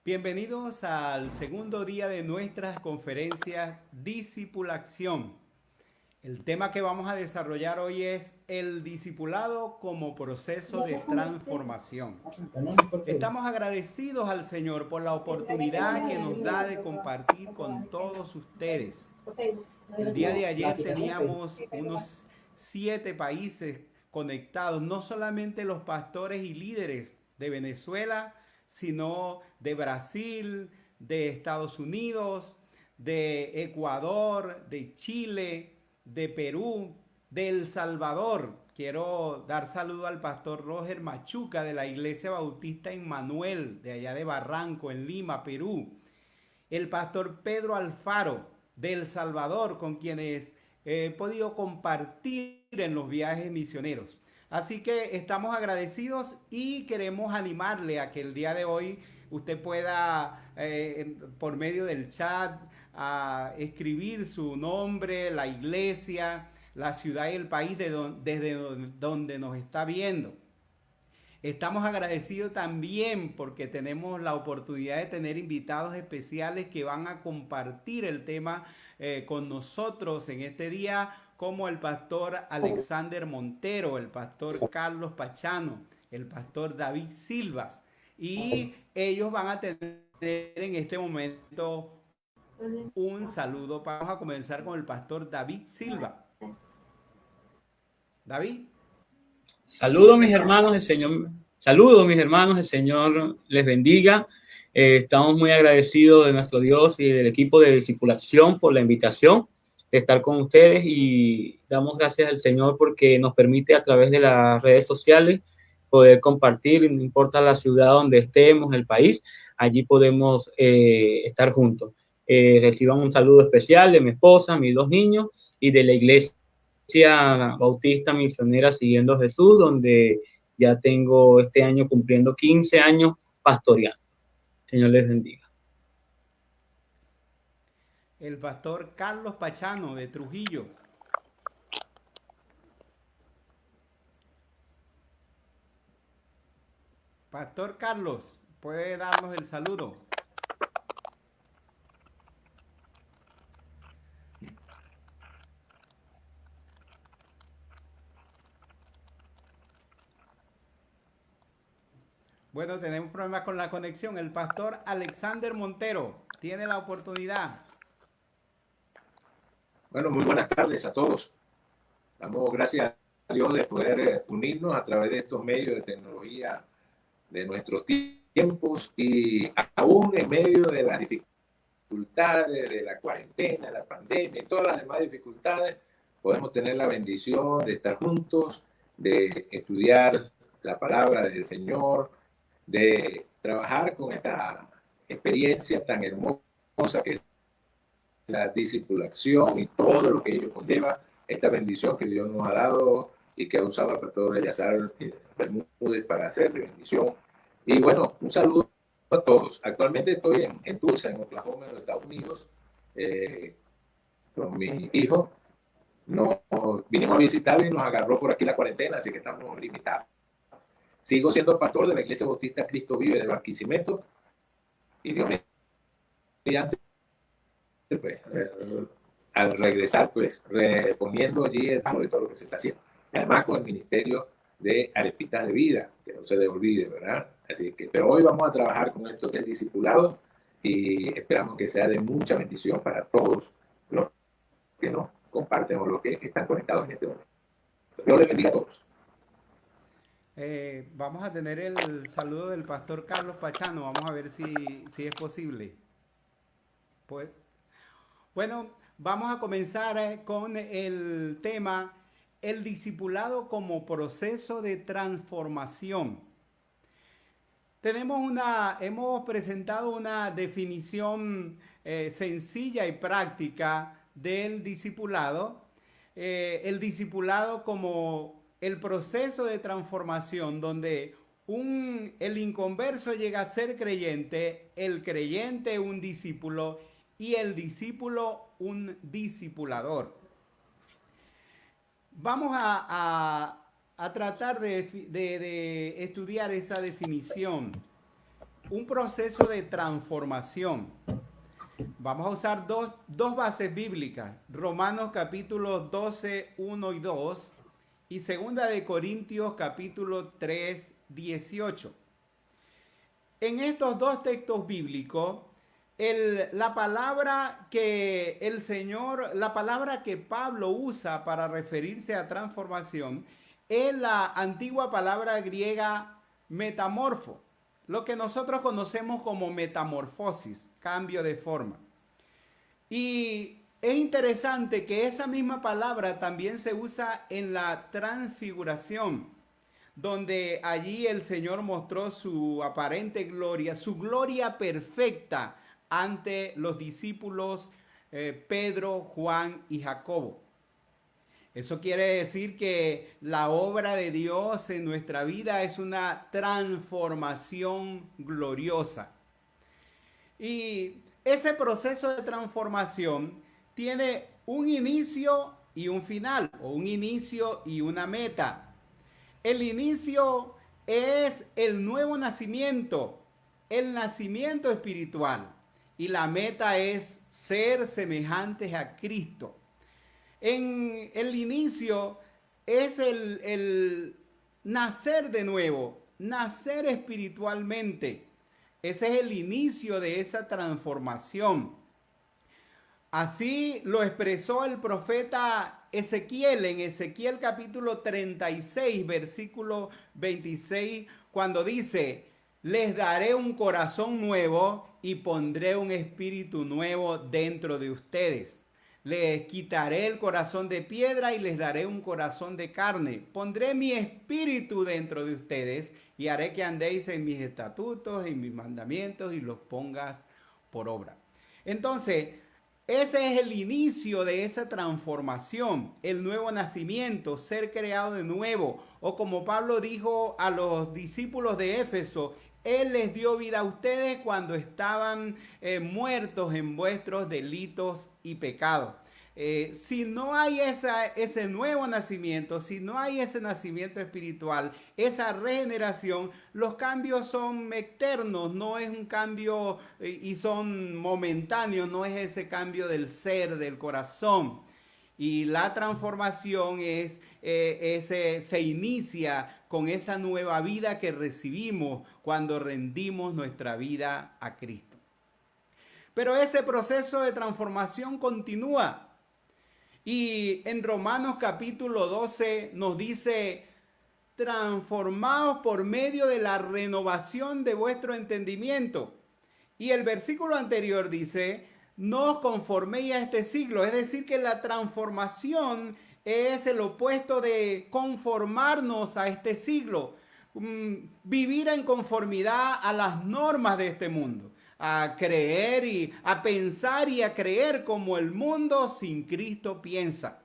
Bienvenidos al segundo día de nuestras conferencias Discipulación. El tema que vamos a desarrollar hoy es el discipulado como proceso de transformación. Estamos agradecidos al Señor por la oportunidad que nos da de compartir con todos ustedes. El día de ayer teníamos unos 7 países conectados, no solamente los pastores y líderes de Venezuela, sino de Brasil, de Estados Unidos, de Ecuador, de Chile, de Perú, de El Salvador. Quiero dar saludo al pastor Roger Machuca de la Iglesia Bautista Emmanuel, de allá de Barranco, en Lima, Perú. El pastor Pedro Alfaro de El Salvador, con quienes he podido compartir en los viajes misioneros. Así que estamos agradecidos y queremos animarle a que el día de hoy usted pueda, por medio del chat, escribir su nombre, la iglesia, la ciudad y el país desde donde nos está viendo. Estamos agradecidos también porque tenemos la oportunidad de tener invitados especiales que van a compartir el tema con nosotros en este día, como el pastor Alexander Montero, el pastor Carlos Pachano, el pastor David Silvas. Y ellos van a tener en este momento un saludo. Vamos a comenzar con el pastor David Silva. David. Saludos mis hermanos, el Señor les bendiga. Estamos muy agradecidos de nuestro Dios y del equipo de discipulación por la invitación de estar con ustedes y damos gracias al Señor porque nos permite a través de las redes sociales poder compartir, no importa la ciudad donde estemos, el país, allí podemos estar juntos. Reciban un saludo especial de mi esposa, mis 2 niños y de la iglesia Bautista Misionera Siguiendo a Jesús, donde ya tengo este año cumpliendo 15 años pastoreando. Señor les bendiga. El pastor Carlos Pachano de Trujillo. Pastor Carlos, ¿puede darnos el saludo? Bueno, tenemos problemas con la conexión. El pastor Alexander Montero tiene la oportunidad. Bueno, muy buenas tardes a todos. Damos gracias a Dios de poder unirnos a través de estos medios de tecnología de nuestros tiempos y aún en medio de las dificultades de la cuarentena, la pandemia y todas las demás dificultades, podemos tener la bendición de estar juntos, de estudiar la palabra del Señor, de trabajar con esta experiencia tan hermosa que es la discipulación y todo lo que ello conlleva, esta bendición que Dios nos ha dado y que ha usado a Pastor Eleazar Bermúdez para hacer de bendición. Y bueno, un saludo a todos. Actualmente estoy en Tulsa, en Oklahoma, en los Estados Unidos, con mi hijo. Nos vinimos a visitar y nos agarró por aquí la cuarentena, así que estamos limitados. Sigo siendo pastor de la Iglesia Bautista Cristo Vive de Barquisimeto y Dios mediante pues, al regresar, pues, reponiendo allí el pago de todo lo que se está haciendo. Además, con el ministerio de Arepitas de Vida, que no se le olvide, ¿verdad? Así que, pero hoy vamos a trabajar con esto del discipulado y esperamos que sea de mucha bendición para todos los que nos comparten o los que están conectados en este momento. Dios les bendiga a todos. Vamos a tener el saludo del pastor Carlos Pachano. Vamos a ver si es posible. Pues, bueno, vamos a comenzar con el tema el discipulado como proceso de transformación. Hemos presentado una definición sencilla y práctica del discipulado. El discipulado como el proceso de transformación donde el inconverso llega a ser creyente, el creyente un discípulo y el discípulo un discipulador. Vamos a tratar de estudiar esa definición. un proceso de transformación. Vamos a usar dos bases bíblicas, Romanos capítulo 12, 1 y 2 y segunda de Corintios capítulo 3, 18. En estos dos textos bíblicos, la palabra que la palabra que Pablo usa para referirse a transformación es la antigua palabra griega metamorfo, lo que nosotros conocemos como metamorfosis, cambio de forma. Y es interesante que esa misma palabra también se usa en la transfiguración, donde allí el Señor mostró su aparente gloria, su gloria perfecta ante los discípulos Pedro, Juan y Jacobo. Eso quiere decir que la obra de Dios en nuestra vida es una transformación gloriosa. Y ese proceso de transformación tiene un inicio y un final, o un inicio y una meta. El inicio es el nuevo nacimiento, el nacimiento espiritual. Y la meta es ser semejantes a Cristo. En el inicio es el nacer de nuevo, nacer espiritualmente. Ese es el inicio de esa transformación. Así lo expresó el profeta Ezequiel en Ezequiel capítulo 36, versículo 26, cuando dice: les daré un corazón nuevo y pondré un espíritu nuevo dentro de ustedes. Les quitaré el corazón de piedra y les daré un corazón de carne. Pondré mi espíritu dentro de ustedes y haré que andéis en mis estatutos, en mis mandamientos y los pongas por obra. Entonces, ese es el inicio de esa transformación, el nuevo nacimiento, ser creado de nuevo. O como Pablo dijo a los discípulos de Éfeso, Él les dio vida a ustedes cuando estaban muertos en vuestros delitos y pecados. Si no hay ese nuevo nacimiento, si no hay ese nacimiento espiritual, esa regeneración, los cambios son eternos, no es un cambio y son momentáneos, no es ese cambio del ser, del corazón. Y la transformación se inicia con esa nueva vida que recibimos cuando rendimos nuestra vida a Cristo. Pero ese proceso de transformación continúa. Y en Romanos capítulo 12 nos dice: transformaos por medio de la renovación de vuestro entendimiento. Y el versículo anterior dice: no os conforméis a este siglo. Es decir, que la transformación es el opuesto de conformarnos a este siglo. Vivir en conformidad a las normas de este mundo. A creer y a pensar y a creer como el mundo sin Cristo piensa.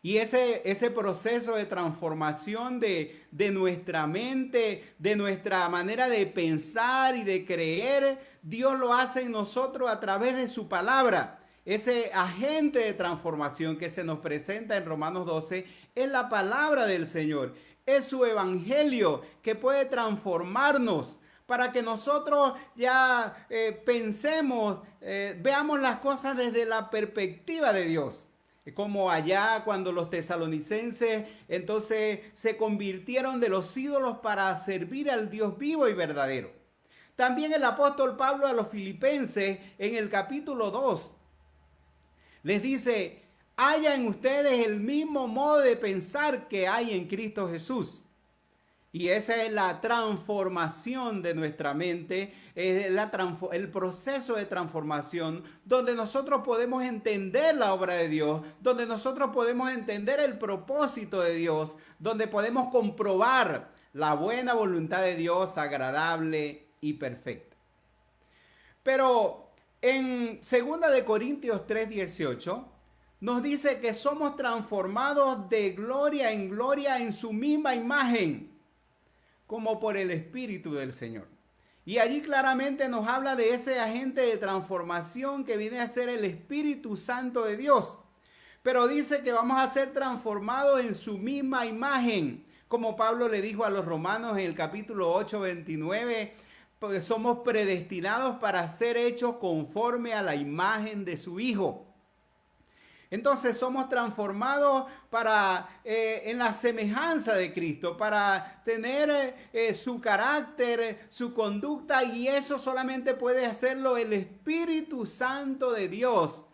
Y ese proceso de transformación de nuestra mente, de nuestra manera de pensar y de creer, Dios lo hace en nosotros a través de su palabra. Ese agente de transformación que se nos presenta en Romanos 12 es la palabra del Señor. Es su evangelio que puede transformarnos para que nosotros ya pensemos, veamos las cosas desde la perspectiva de Dios. Como allá cuando los tesalonicenses entonces se convirtieron de los ídolos para servir al Dios vivo y verdadero. También el apóstol Pablo a los filipenses en el capítulo 2 les dice: haya en ustedes el mismo modo de pensar que hay en Cristo Jesús. Y esa es la transformación de nuestra mente, el proceso de transformación donde nosotros podemos entender la obra de Dios, donde nosotros podemos entender el propósito de Dios, donde podemos comprobar la buena voluntad de Dios, agradable y perfecta. Pero en 2 de Corintios 3:18 nos dice que somos transformados de gloria en su misma imagen, como por el Espíritu del Señor. Y allí claramente nos habla de ese agente de transformación que viene a ser el Espíritu Santo de Dios. Pero dice que vamos a ser transformados en su misma imagen, como Pablo le dijo a los romanos en el capítulo 8:29, porque somos predestinados para ser hechos conforme a la imagen de su Hijo. Entonces somos transformados en la semejanza de Cristo, para tener su carácter, su conducta, y eso solamente puede hacerlo el Espíritu Santo de Dios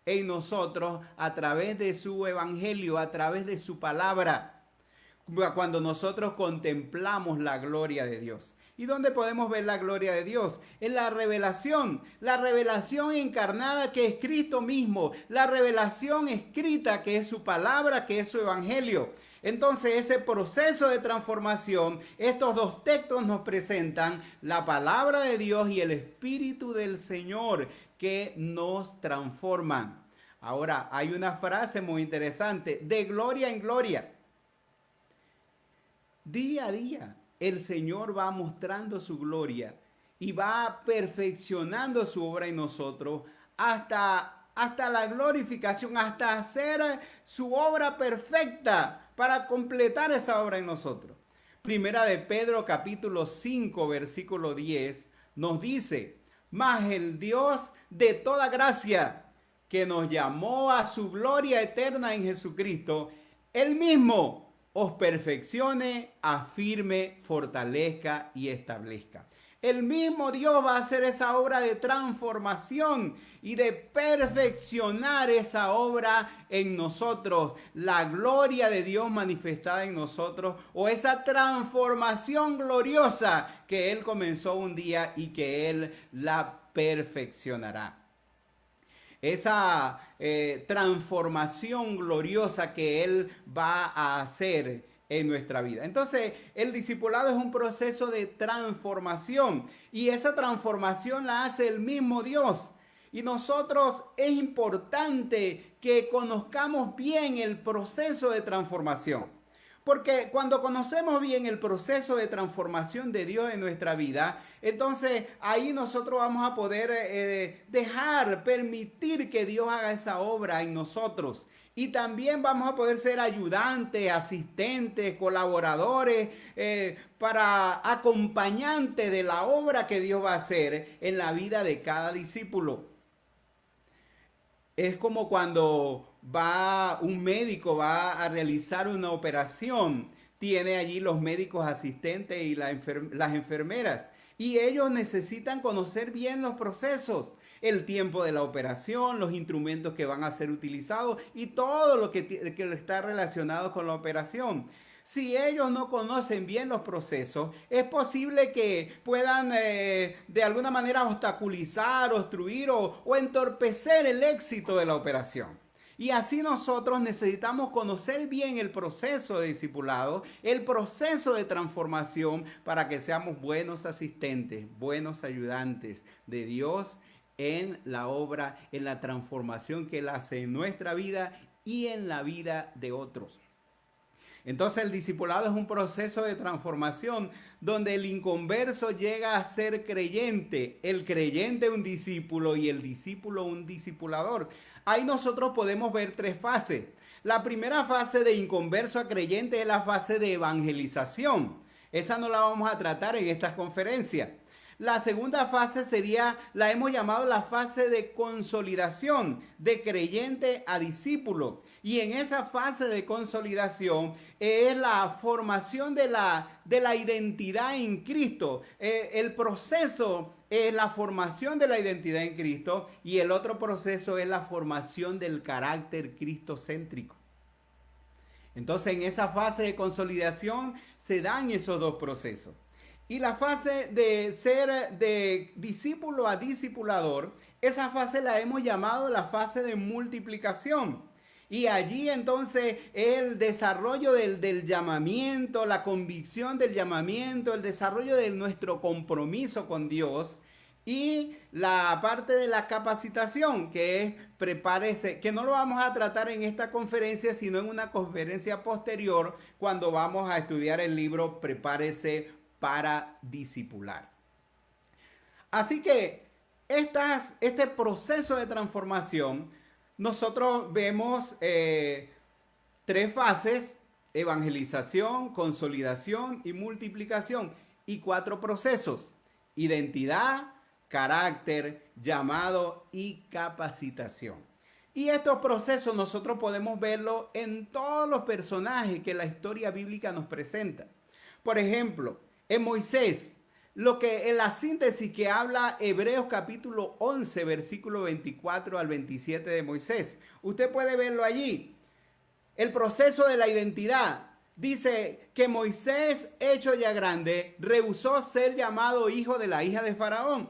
en nosotros a través de su evangelio, a través de su palabra, cuando nosotros contemplamos la gloria de Dios. ¿Y dónde podemos ver la gloria de Dios? En la revelación encarnada, que es Cristo mismo, la revelación escrita, que es su palabra, que es su evangelio. Entonces, ese proceso de transformación, estos dos textos nos presentan la palabra de Dios y el Espíritu del Señor que nos transforman. Ahora, hay una frase muy interesante: de gloria en gloria. Día a día, el Señor va mostrando su gloria y va perfeccionando su obra en nosotros hasta la glorificación, hasta hacer su obra perfecta para completar esa obra en nosotros. Primera de Pedro capítulo 5 versículo 10 nos dice: mas el Dios de toda gracia, que nos llamó a su gloria eterna en Jesucristo, Él mismo os perfeccione, afirme, fortalezca y establezca. El mismo Dios va a hacer esa obra de transformación y de perfeccionar esa obra en nosotros. La gloria de Dios manifestada en nosotros, o esa transformación gloriosa que Él comenzó un día y que Él la perfeccionará. Esa transformación gloriosa que Él va a hacer en nuestra vida. Entonces, el discipulado es un proceso de transformación, y esa transformación la hace el mismo Dios. Y nosotros es importante que conozcamos bien el proceso de transformación. Porque cuando conocemos bien el proceso de transformación de Dios en nuestra vida, entonces ahí nosotros vamos a poder permitir que Dios haga esa obra en nosotros. Y también vamos a poder ser ayudantes, asistentes, colaboradores, acompañantes de la obra que Dios va a hacer en la vida de cada discípulo. Es como cuando un médico va a realizar una operación, tiene allí los médicos asistentes y las enfermeras, y ellos necesitan conocer bien los procesos, el tiempo de la operación, los instrumentos que van a ser utilizados y todo lo que está relacionado con la operación. Si ellos no conocen bien los procesos, es posible que puedan de alguna manera obstaculizar, obstruir o entorpecer el éxito de la operación. Y así nosotros necesitamos conocer bien el proceso de discipulado, el proceso de transformación, para que seamos buenos asistentes, buenos ayudantes de Dios en la obra, en la transformación que Él hace en nuestra vida y en la vida de otros. Entonces el discipulado es un proceso de transformación donde el inconverso llega a ser creyente, el creyente un discípulo y el discípulo un discipulador. Ahí nosotros podemos ver tres fases. La primera fase de inconverso a creyente es la fase de evangelización. Esa no la vamos a tratar en estas conferencias. La segunda fase la hemos llamado la fase de consolidación, de creyente a discípulo. Y en esa fase de consolidación es la formación de la identidad en Cristo. El proceso es la formación de la identidad en Cristo, y el otro proceso es la formación del carácter cristocéntrico. Entonces, en esa fase de consolidación se dan esos dos procesos. Y la fase de ser de discípulo a discipulador, esa fase la hemos llamado la fase de multiplicación. Y allí entonces el desarrollo del llamamiento, la convicción del llamamiento, el desarrollo de nuestro compromiso con Dios, y la parte de la capacitación, que es prepárese, que no lo vamos a tratar en esta conferencia, sino en una conferencia posterior, cuando vamos a estudiar el libro Prepárese para discipular. Así que este proceso de transformación, nosotros vemos tres fases: evangelización, consolidación y multiplicación, y cuatro procesos. identidad, carácter, llamado y capacitación. Y estos procesos nosotros podemos verlo en todos los personajes que la historia bíblica nos presenta. Por ejemplo, en Moisés, lo que en la síntesis que habla Hebreos capítulo 11, versículo 24 al 27 de Moisés. Usted puede verlo allí. El proceso de la identidad. Dice que Moisés, hecho ya grande, rehusó ser llamado hijo de la hija de Faraón.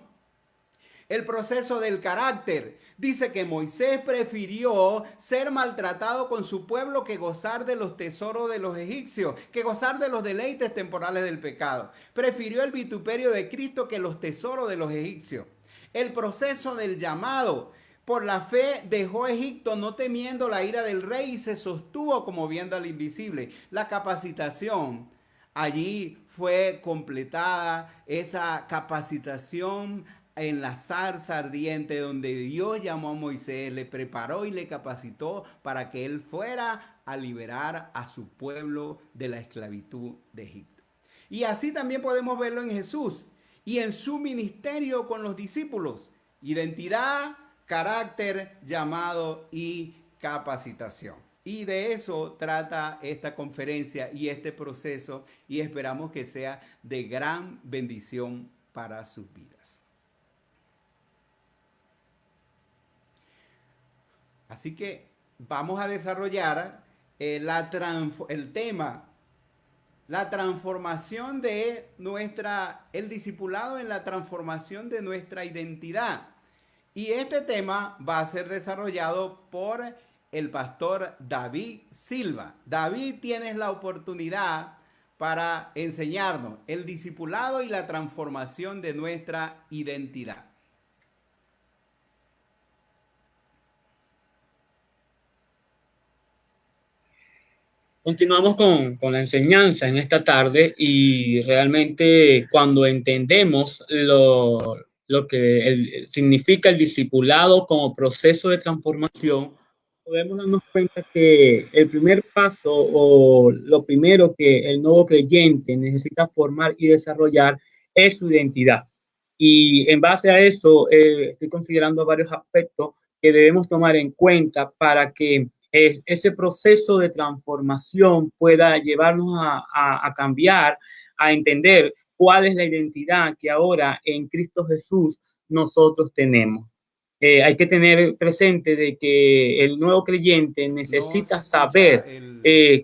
El proceso del carácter. Dice que Moisés prefirió ser maltratado con su pueblo que gozar de los tesoros de los egipcios, que gozar de los deleites temporales del pecado. Prefirió el vituperio de Cristo que los tesoros de los egipcios. El proceso del llamado. Por la fe dejó Egipto no temiendo la ira del rey y se sostuvo como viendo al invisible. La capacitación. Allí fue completada esa capacitación en la zarza ardiente donde Dios llamó a Moisés, le preparó y le capacitó para que él fuera a liberar a su pueblo de la esclavitud de Egipto. Y así también podemos verlo en Jesús y en su ministerio con los discípulos. Identidad, carácter, llamado y capacitación. Y de eso trata esta conferencia y este proceso y esperamos que sea de gran bendición para sus vidas. Así que vamos a desarrollar el tema, la transformación de el discipulado en la transformación de nuestra identidad. Y este tema va a ser desarrollado por el pastor David Silva. David, tienes la oportunidad para enseñarnos el discipulado y la transformación de nuestra identidad. Continuamos con la enseñanza en esta tarde y realmente cuando entendemos lo que significa el discipulado como proceso de transformación, podemos darnos cuenta que el primer paso o lo primero que el nuevo creyente necesita formar y desarrollar es su identidad. Y en base a eso, estoy considerando varios aspectos que debemos tomar en cuenta para que ese proceso de transformación pueda llevarnos a cambiar, a entender cuál es la identidad que ahora en Cristo Jesús nosotros tenemos. Hay que tener presente de que el nuevo creyente necesita saber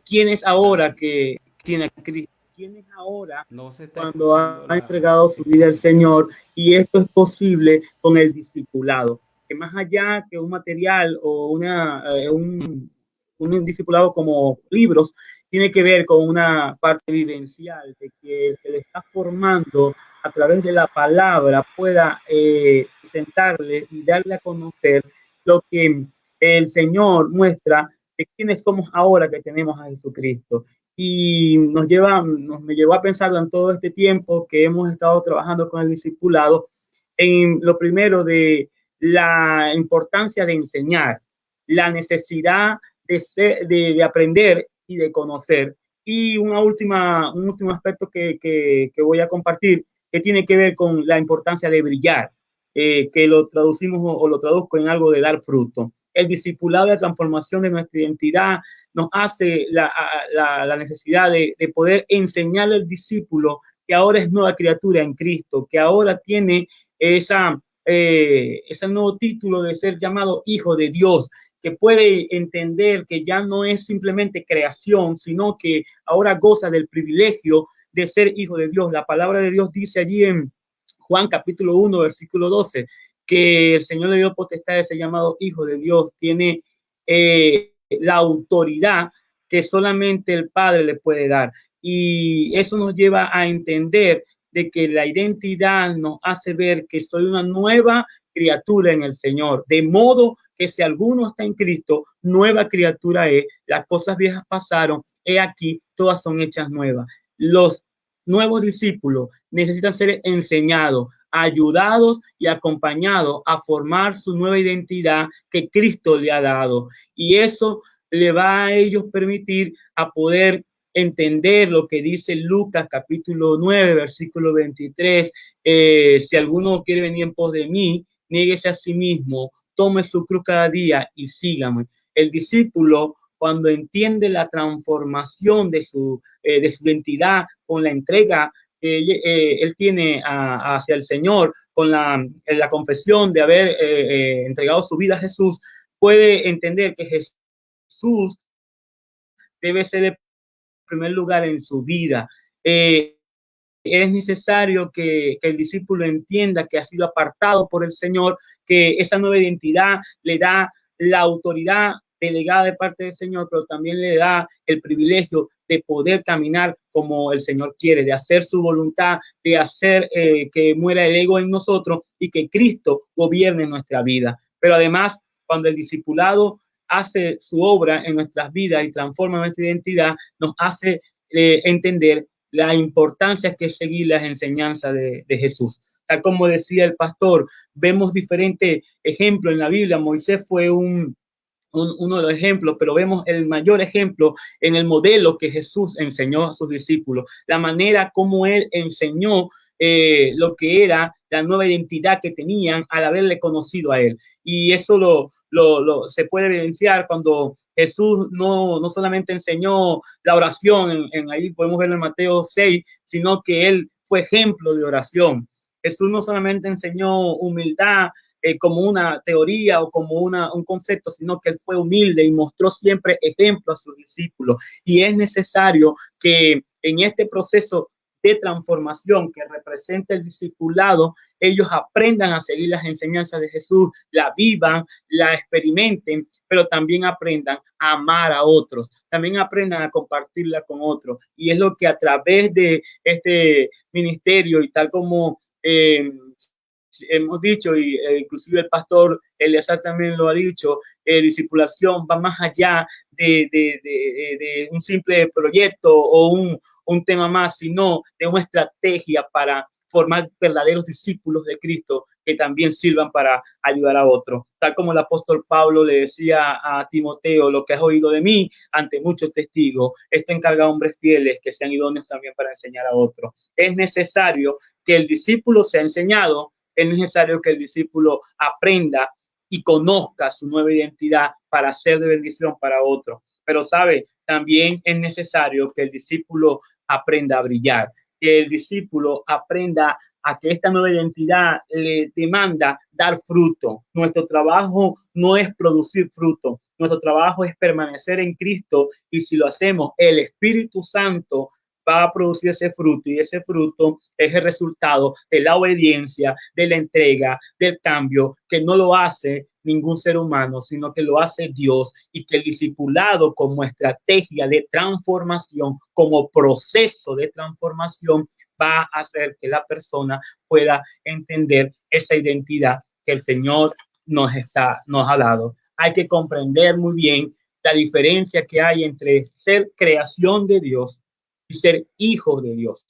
quién es ahora que tiene a Cristo, quién es ahora cuando ha entregado su vida al Señor, y esto es posible con el discipulado. Que más allá que un material o un discipulado como libros, tiene que ver con una parte vivencial de que se le está formando a través de la palabra pueda sentarle y darle a conocer lo que el Señor muestra de quiénes somos ahora que tenemos a Jesucristo. Y me llevó a pensar en todo este tiempo que hemos estado trabajando con el discipulado, en lo primero de la importancia de enseñar, la necesidad de aprender y de conocer. Y un último aspecto que voy a compartir, que tiene que ver con la importancia de brillar, que lo traducimos o lo traduzco en algo de dar fruto. El discipulado de la transformación de nuestra identidad nos hace la necesidad de poder enseñarle al discípulo que ahora es nueva criatura en Cristo, que ahora tiene ese nuevo título de ser llamado hijo de Dios, que puede entender que ya no es simplemente creación, sino que ahora goza del privilegio de ser hijo de Dios. La palabra de Dios dice allí en Juan capítulo 1, versículo 12, que el Señor le dio potestad de ser llamado hijo de Dios. Tiene la autoridad que solamente el Padre le puede dar. Y eso nos lleva a entender de que la identidad nos hace ver que soy una nueva criatura en el Señor, de modo que si alguno está en Cristo, nueva criatura es, las cosas viejas pasaron, he aquí, todas son hechas nuevas. Los nuevos discípulos necesitan ser enseñados, ayudados y acompañados a formar su nueva identidad que Cristo le ha dado. Y eso le va a ellos permitir a poder entender lo que dice Lucas capítulo 9, versículo 23, si alguno quiere venir en pos de mí, niéguese a sí mismo, tome su cruz cada día y sígame. El discípulo, cuando entiende la transformación de su identidad con la entrega él tiene hacia el Señor, con la confesión de haber entregado su vida a Jesús, puede entender que Jesús debe ser el primer lugar en su vida. Es necesario que el discípulo entienda que ha sido apartado por el Señor, que esa nueva identidad le da la autoridad delegada de parte del Señor, pero también le da el privilegio de poder caminar como el Señor quiere, de hacer su voluntad, de hacer que muera el ego en nosotros y que Cristo gobierne nuestra vida. Pero además, cuando el discipulado hace su obra en nuestras vidas y transforma nuestra identidad, nos hace entender la importancia que es seguir las enseñanzas de Jesús. Tal como decía el pastor, vemos diferentes ejemplos en la Biblia. Moisés fue uno de los ejemplos, pero vemos el mayor ejemplo en el modelo que Jesús enseñó a sus discípulos, la manera como él enseñó lo que era la nueva identidad que tenían al haberle conocido a él. Y eso se puede evidenciar cuando Jesús no solamente enseñó la oración, ahí podemos verlo en Mateo 6, sino que él fue ejemplo de oración. Jesús no solamente enseñó humildad como una teoría o como un concepto, sino que él fue humilde y mostró siempre ejemplo a sus discípulos. Y es necesario que en este proceso de transformación que representa el discipulado, ellos aprendan a seguir las enseñanzas de Jesús, la vivan, la experimenten, pero también aprendan a amar a otros, también aprendan a compartirla con otros. Y es lo que a través de este ministerio y tal como hemos dicho, y inclusive el pastor Eleazar también lo ha dicho, discipulación va más allá de un simple proyecto o un tema más, sino de una estrategia para formar verdaderos discípulos de Cristo que también sirvan para ayudar a otros. Tal como el apóstol Pablo le decía a Timoteo, lo que has oído de mí ante muchos testigos, esto encarga a hombres fieles que sean idóneos también para enseñar a otros. Es necesario que el discípulo sea enseñado, es necesario que el discípulo aprenda y conozca su nueva identidad para ser de bendición para otros. Pero, ¿sabe? También es necesario que el discípulo aprenda a brillar, que el discípulo aprenda a que esta nueva identidad le demanda dar fruto. Nuestro trabajo no es producir fruto, nuestro trabajo es permanecer en Cristo, y si lo hacemos, el Espíritu Santo va a producir ese fruto, y ese fruto es el resultado de la obediencia, de la entrega, del cambio, que no lo hace ningún ser humano, sino que lo hace Dios, y que el discipulado como estrategia de transformación, como proceso de transformación, va a hacer que la persona pueda entender esa identidad que el Señor nos ha dado. Hay que comprender muy bien la diferencia que hay entre ser creación de Dios y ser hijos de Dios.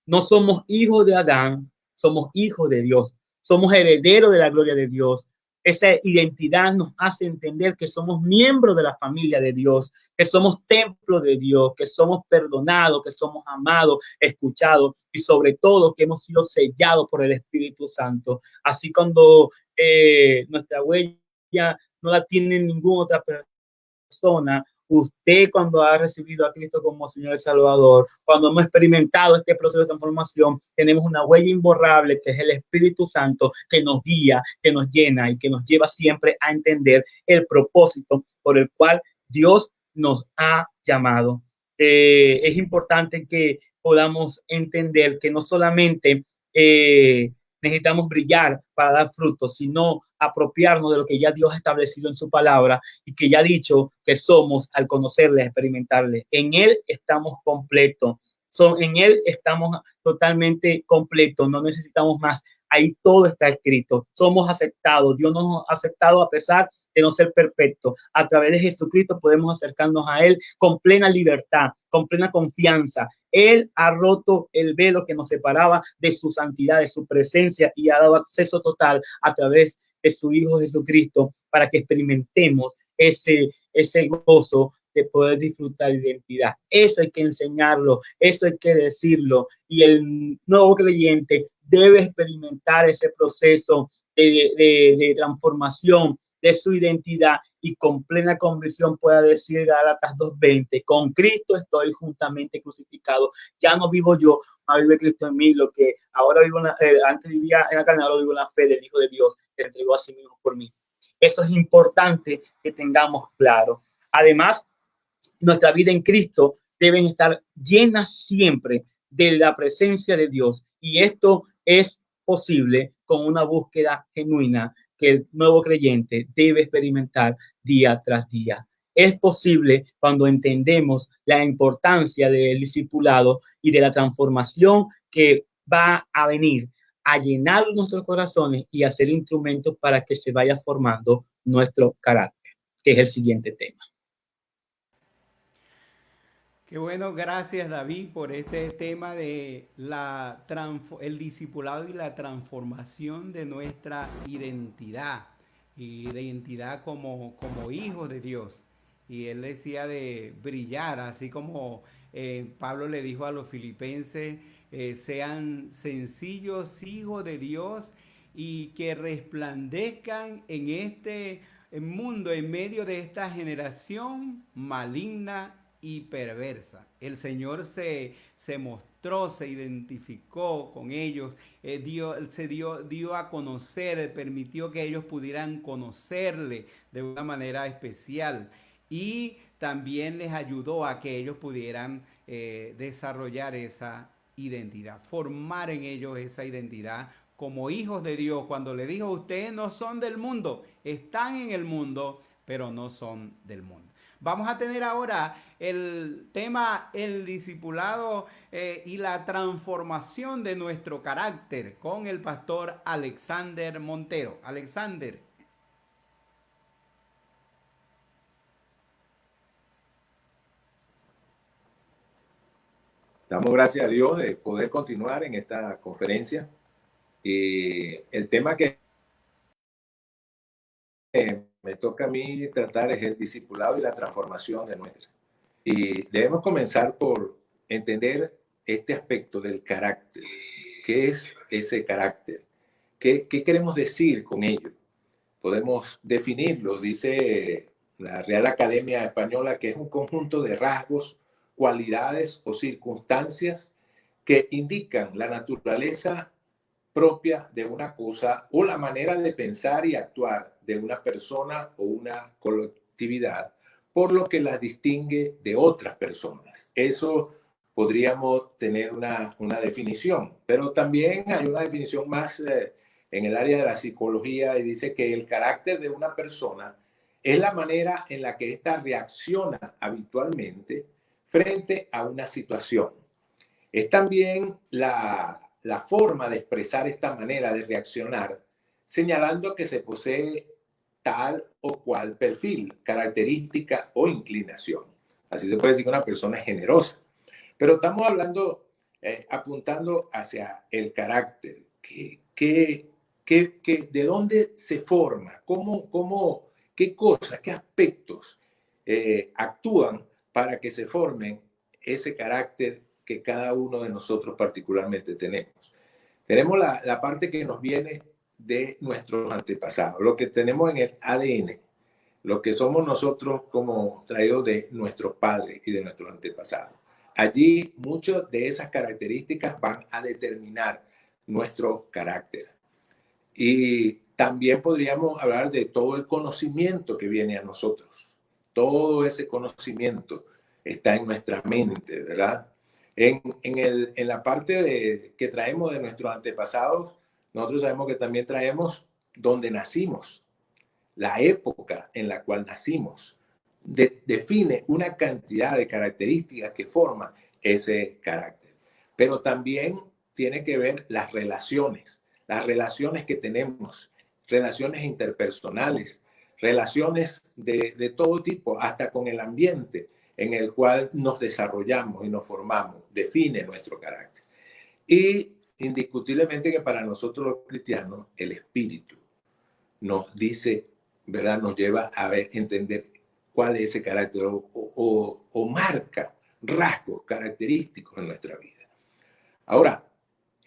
No somos hijos de Adán, somos hijos de Dios, somos herederos de la gloria de Dios. Esa identidad nos hace entender que somos miembros de la familia de Dios, que somos templo de Dios, que somos perdonados, que somos amados, escuchados, y sobre todo que hemos sido sellados por el Espíritu Santo. Así cuando nuestra huella no la tiene ninguna otra persona, usted, cuando ha recibido a Cristo como Señor y Salvador, cuando hemos experimentado este proceso de transformación, tenemos una huella imborrable que es el Espíritu Santo, que nos guía, que nos llena y que nos lleva siempre a entender el propósito por el cual Dios nos ha llamado. Es importante que podamos entender que no solamente necesitamos brillar para dar frutos, sino apropiarnos de lo que ya Dios ha establecido en su palabra y que ya ha dicho que somos al conocerle, experimentarle. En Él estamos completos. En Él estamos totalmente completos. No necesitamos más. Ahí todo está escrito. Somos aceptados. Dios nos ha aceptado a pesar de no ser perfecto. A través de Jesucristo podemos acercarnos a Él con plena libertad, con plena confianza. Él ha roto el velo que nos separaba de su santidad, de su presencia, y ha dado acceso total a través de su Hijo Jesucristo para que experimentemos ese gozo de poder disfrutar de identidad. Eso hay que enseñarlo, eso hay que decirlo, y el nuevo creyente debe experimentar ese proceso de transformación de su identidad y con plena convicción pueda decir Gálatas 2:20, con Cristo estoy juntamente crucificado, ya no vivo yo, mas vive Cristo en mí, lo que ahora vivo, antes vivía en la carne, ahora vivo en la fe del Hijo de Dios, que entregó a sí mismo por mí. Eso es importante que tengamos claro. Además, nuestra vida en Cristo deben estar llenas siempre de la presencia de Dios, y esto es posible con una búsqueda genuina que el nuevo creyente debe experimentar día tras día. Es posible cuando entendemos la importancia del discipulado y de la transformación que va a venir a llenar nuestros corazones y a ser instrumentos para que se vaya formando nuestro carácter, que es el siguiente tema. Qué bueno, gracias David por este tema de el discipulado y la transformación de nuestra identidad y de identidad como hijos de Dios. Y él decía de brillar, así como Pablo le dijo a los filipenses, sean sencillos hijos de Dios y que resplandezcan en este mundo, en medio de esta generación maligna y perversa. El Señor se mostró, se identificó con ellos, dio a conocer, permitió que ellos pudieran conocerle de una manera especial y también les ayudó a que ellos pudieran desarrollar esa identidad, formar en ellos esa identidad como hijos de Dios. Cuando le dijo, ustedes no son del mundo, están en el mundo, pero no son del mundo. Vamos a tener ahora el tema, el discipulado y la transformación de nuestro carácter con el pastor Alexander Montero. Alexander. Damos gracias a Dios de poder continuar en esta conferencia. El tema que me toca a mí tratar es el discipulado y la transformación de nuestra. Y debemos comenzar por entender este aspecto del carácter. ¿Qué es ese carácter? ¿Qué queremos decir con ello? Podemos definirlo, dice la Real Academia Española, que es un conjunto de rasgos, cualidades o circunstancias que indican la naturaleza propia de una cosa o la manera de pensar y actuar de una persona o una colectividad, por lo que las distingue de otras personas. Eso podríamos tener una definición, pero también hay una definición más en el área de la psicología y dice que el carácter de una persona es la manera en la que ésta reacciona habitualmente frente a una situación. Es también la forma de expresar esta manera de reaccionar, señalando que se posee tal o cual perfil, característica o inclinación. Así se puede decir que una persona es generosa. Pero estamos hablando, apuntando hacia el carácter. ¿De dónde se forma? ¿Qué cosas, qué aspectos actúan para que se formen ese carácter que cada uno de nosotros particularmente tenemos? Tenemos la parte que nos viene de nuestros antepasados, lo que tenemos en el ADN, lo que somos nosotros como traídos de nuestros padres y de nuestros antepasados. Allí muchas de esas características van a determinar nuestro carácter. Y también podríamos hablar de todo el conocimiento que viene a nosotros. Todo ese conocimiento está en nuestra mente, ¿verdad? En la parte que traemos de nuestros antepasados, nosotros sabemos que también traemos donde nacimos, la época en la cual nacimos. Define una cantidad de características que forman ese carácter. Pero también tiene que ver las relaciones que tenemos, relaciones interpersonales, relaciones de todo tipo, hasta con el ambiente en el cual nos desarrollamos y nos formamos, define nuestro carácter. Y indiscutiblemente que para nosotros los cristianos el Espíritu nos dice, ¿verdad? Nos lleva a entender cuál es ese carácter o marca rasgos característicos en nuestra vida. Ahora,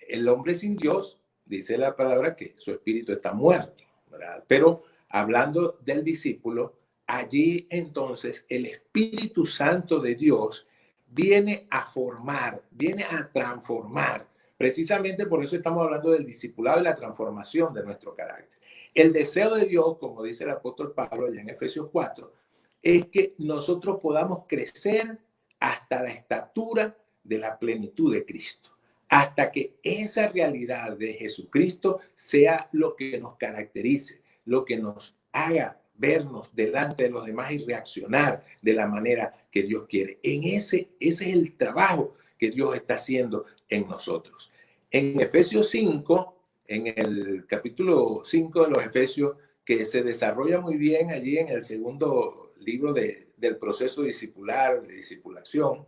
el hombre sin Dios, dice la palabra que su espíritu está muerto, ¿verdad? Pero hablando del discípulo, allí entonces el Espíritu Santo de Dios viene a formar, viene a transformar. Precisamente por eso estamos hablando del discipulado y la transformación de nuestro carácter. El deseo de Dios, como dice el apóstol Pablo allá en Efesios 4, es que nosotros podamos crecer hasta la estatura de la plenitud de Cristo, hasta que esa realidad de Jesucristo sea lo que nos caracterice, lo que nos haga vernos delante de los demás y reaccionar de la manera que Dios quiere. Ese es el trabajo que Dios está haciendo en nosotros. En Efesios 5, en el capítulo 5 de los Efesios, que se desarrolla muy bien allí en el segundo libro del proceso discipular, de discipulación,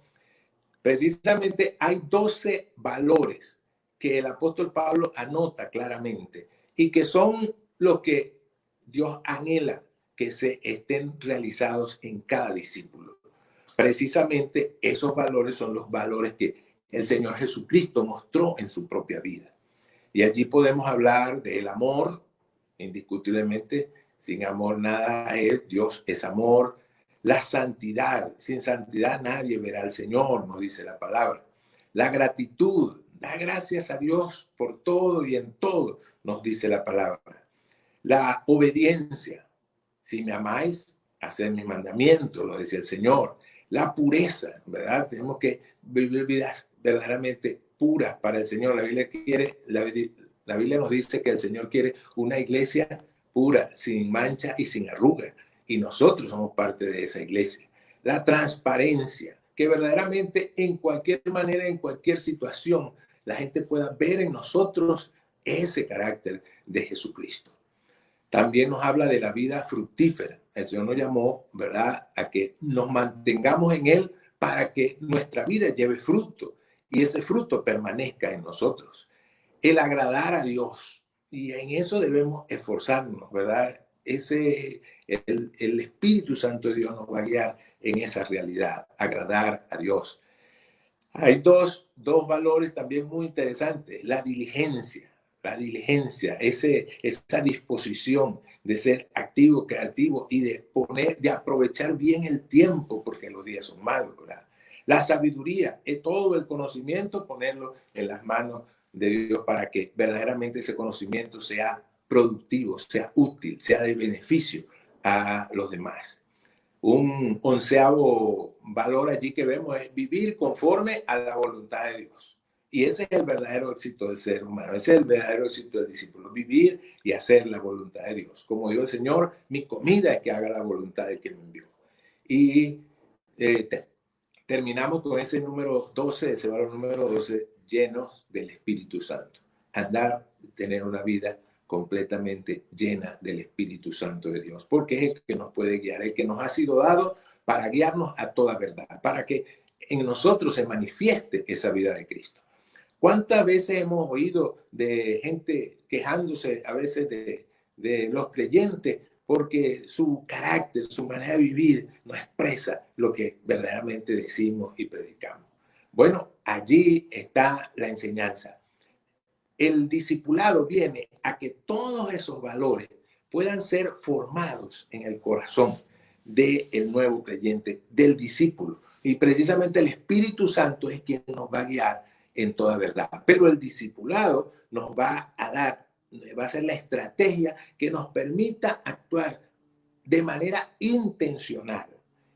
precisamente hay 12 valores que el apóstol Pablo anota claramente y que son los que Dios anhela que se estén realizados en cada discípulo. Precisamente esos valores son los valores que el Señor Jesucristo mostró en su propia vida. Y allí podemos hablar del amor, indiscutiblemente, sin amor nada es, Dios es amor. La santidad, sin santidad nadie verá al Señor, nos dice la palabra. La gratitud, da gracias a Dios por todo y en todo, nos dice la palabra. La obediencia, si me amáis, haced mis mandamientos, lo decía el Señor. La pureza, ¿verdad? Tenemos que vivir vidas verdaderamente puras para el Señor. La Biblia nos dice que el Señor quiere una iglesia pura, sin mancha y sin arruga. Y nosotros somos parte de esa iglesia. La transparencia, que verdaderamente en cualquier manera, en cualquier situación, la gente pueda ver en nosotros ese carácter de Jesucristo. También nos habla de la vida fructífera. El Señor nos llamó, ¿verdad?, a que nos mantengamos en Él para que nuestra vida lleve fruto y ese fruto permanezca en nosotros. El agradar a Dios, y en eso debemos esforzarnos, ¿verdad? El Espíritu Santo de Dios nos va a guiar en esa realidad, agradar a Dios. Hay dos valores también muy interesantes. La diligencia, esa disposición de ser activo, creativo y de aprovechar bien el tiempo, porque los días son malos, ¿verdad? La sabiduría es todo el conocimiento, ponerlo en las manos de Dios para que verdaderamente ese conocimiento sea productivo, sea útil, sea de beneficio a los demás. Un 11º valor allí que vemos es vivir conforme a la voluntad de Dios. Y ese es el verdadero éxito del ser humano, ese es el verdadero éxito del discípulo, vivir y hacer la voluntad de Dios. Como dijo el Señor, mi comida es que haga la voluntad del que me envió. Y terminamos con ese número 12, ese valor número 12, llenos del Espíritu Santo. Andar, tener una vida completamente llena del Espíritu Santo de Dios, porque es el que nos puede guiar, el que nos ha sido dado para guiarnos a toda verdad, para que en nosotros se manifieste esa vida de Cristo. ¿Cuántas veces hemos oído de gente quejándose a veces de los creyentes porque su carácter, su manera de vivir no expresa lo que verdaderamente decimos y predicamos? Bueno, allí está la enseñanza. El discipulado viene a que todos esos valores puedan ser formados en el corazón del nuevo creyente, del discípulo. Y precisamente el Espíritu Santo es quien nos va a guiar en toda verdad. Pero el discipulado nos va a ser la estrategia que nos permita actuar de manera intencional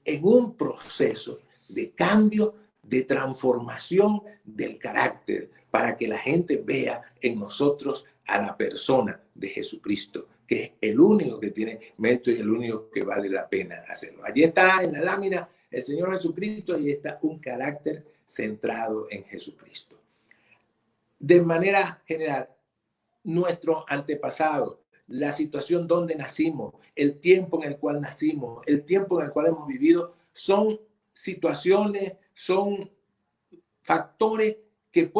en un proceso de cambio, de transformación del carácter, para que la gente vea en nosotros a la persona de Jesucristo, que es el único que tiene mérito y el único que vale la pena hacerlo. Allí está en la lámina el Señor Jesucristo y está un carácter centrado en Jesucristo. De manera general, nuestro antepasado, la situación donde nacimos, el tiempo en el cual nacimos, el tiempo en el cual hemos vivido, son situaciones, son factores que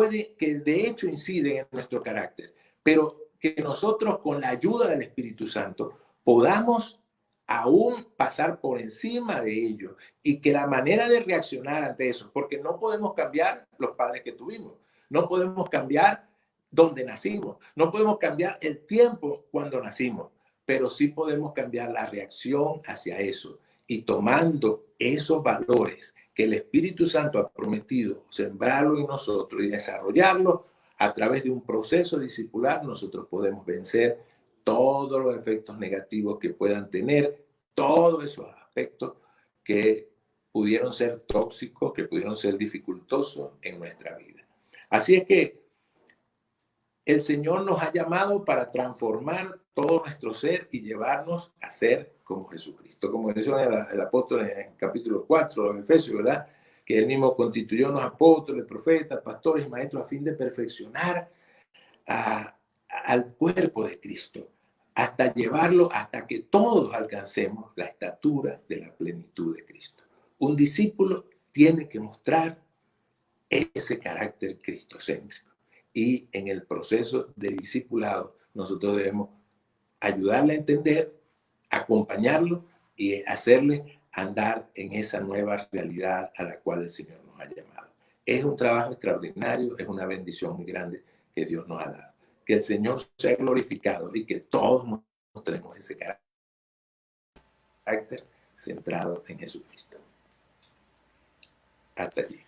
de hecho inciden en nuestro carácter, pero que nosotros con la ayuda del Espíritu Santo podamos aún pasar por encima de ello y que la manera de reaccionar ante eso, porque no podemos cambiar los padres que tuvimos, no podemos cambiar donde nacimos. No podemos cambiar el tiempo cuando nacimos, pero sí podemos cambiar la reacción hacia eso. Y tomando esos valores que el Espíritu Santo ha prometido sembrarlo en nosotros y desarrollarlo a través de un proceso discipular, nosotros podemos vencer todos los efectos negativos que puedan tener, todos esos aspectos que pudieron ser tóxicos, que pudieron ser dificultosos en nuestra vida. Así es que el Señor nos ha llamado para transformar todo nuestro ser y llevarnos a ser como Jesucristo. Como dice el apóstol en capítulo 4 de los Efesios, ¿verdad? Que él mismo constituyó unos apóstoles, profetas, pastores y maestros a fin de perfeccionar al cuerpo de Cristo, hasta llevarlo, hasta que todos alcancemos la estatura de la plenitud de Cristo. Un discípulo tiene que mostrar ese carácter cristocéntrico. Y en el proceso de discipulado, nosotros debemos ayudarle a entender, acompañarlo y hacerle andar en esa nueva realidad a la cual el Señor nos ha llamado. Es un trabajo extraordinario, es una bendición muy grande que Dios nos ha dado. Que el Señor sea glorificado y que todos mostremos ese carácter centrado en Jesucristo. Hasta allí.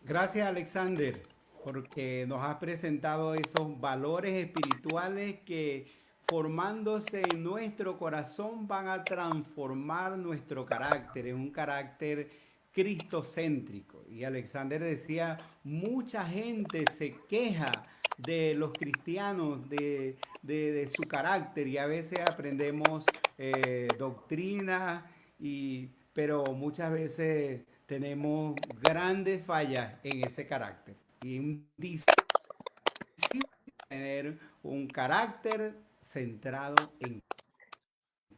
Gracias, Alexander, porque nos has presentado esos valores espirituales que, formándose en nuestro corazón, van a transformar nuestro carácter en un carácter cristocéntrico. Y Alexander decía, mucha gente se queja de los cristianos, de su carácter, y a veces aprendemos doctrinas, pero muchas veces tenemos grandes fallas en ese carácter. Y un discípulo tener un carácter centrado en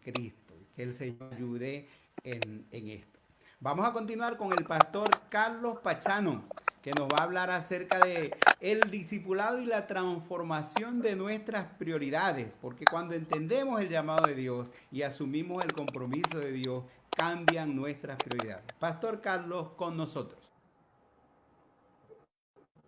Cristo. Que el Señor ayude en esto. Vamos a continuar con el pastor Carlos Pachano, que nos va a hablar acerca de el discipulado y la transformación de nuestras prioridades, porque cuando entendemos el llamado de Dios y asumimos el compromiso de Dios, cambian nuestras prioridades. Pastor Carlos, con nosotros.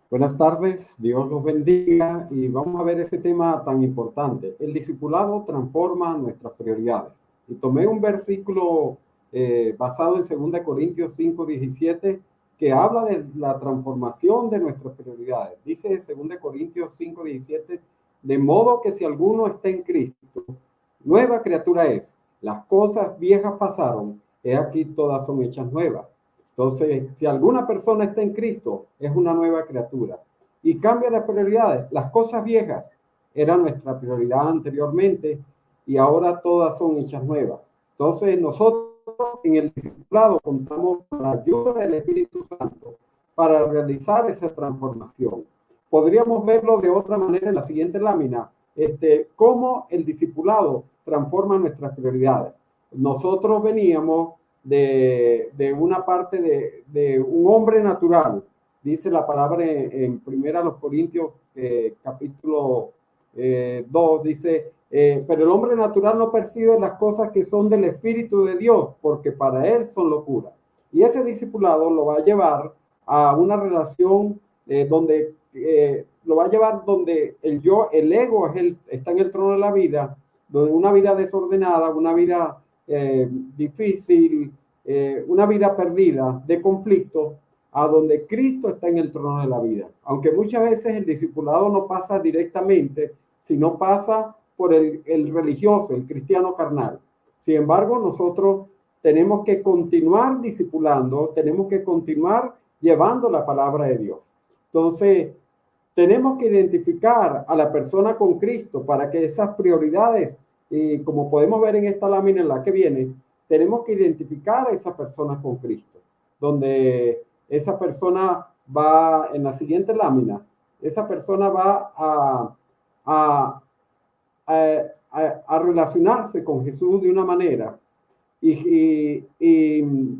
Buenas tardes, Dios los bendiga y vamos a ver ese tema tan importante. El discipulado transforma nuestras prioridades. Y tomé un versículo basado en 2 Corintios 5:17 que habla de la transformación de nuestras prioridades. Dice 2 Corintios 5:17, de modo que si alguno está en Cristo, nueva criatura es. Las cosas viejas pasaron, he aquí todas son hechas nuevas. Entonces, si alguna persona está en Cristo, es una nueva criatura. Y cambia las prioridades. Las cosas viejas eran nuestra prioridad anteriormente y ahora todas son hechas nuevas. Entonces, nosotros en el discipulado contamos con la ayuda del Espíritu Santo para realizar esa transformación. Podríamos verlo de otra manera en la siguiente lámina. Cómo el discipulado transforma nuestras prioridades. Nosotros veníamos de una parte de un hombre natural, dice la palabra en 1 Corintios capítulo 2, dice, pero el hombre natural no percibe las cosas que son del Espíritu de Dios, porque para él son locura. Y ese discipulado lo va a llevar a una relación donde lo va a llevar donde el yo, el ego está en el trono de la vida, donde una vida desordenada, una vida difícil, una vida perdida de conflicto, a donde Cristo está en el trono de la vida. Aunque muchas veces el discipulado no pasa directamente, sino pasa por el religioso, el cristiano carnal. Sin embargo, nosotros tenemos que continuar discipulando, tenemos que continuar llevando la palabra de Dios. Entonces, tenemos que identificar a la persona con Cristo para que esas prioridades, y como podemos ver en esta lámina en la que viene, tenemos que identificar a esa persona con Cristo, donde esa persona va, en la siguiente lámina, esa persona va a relacionarse con Jesús de una manera. Y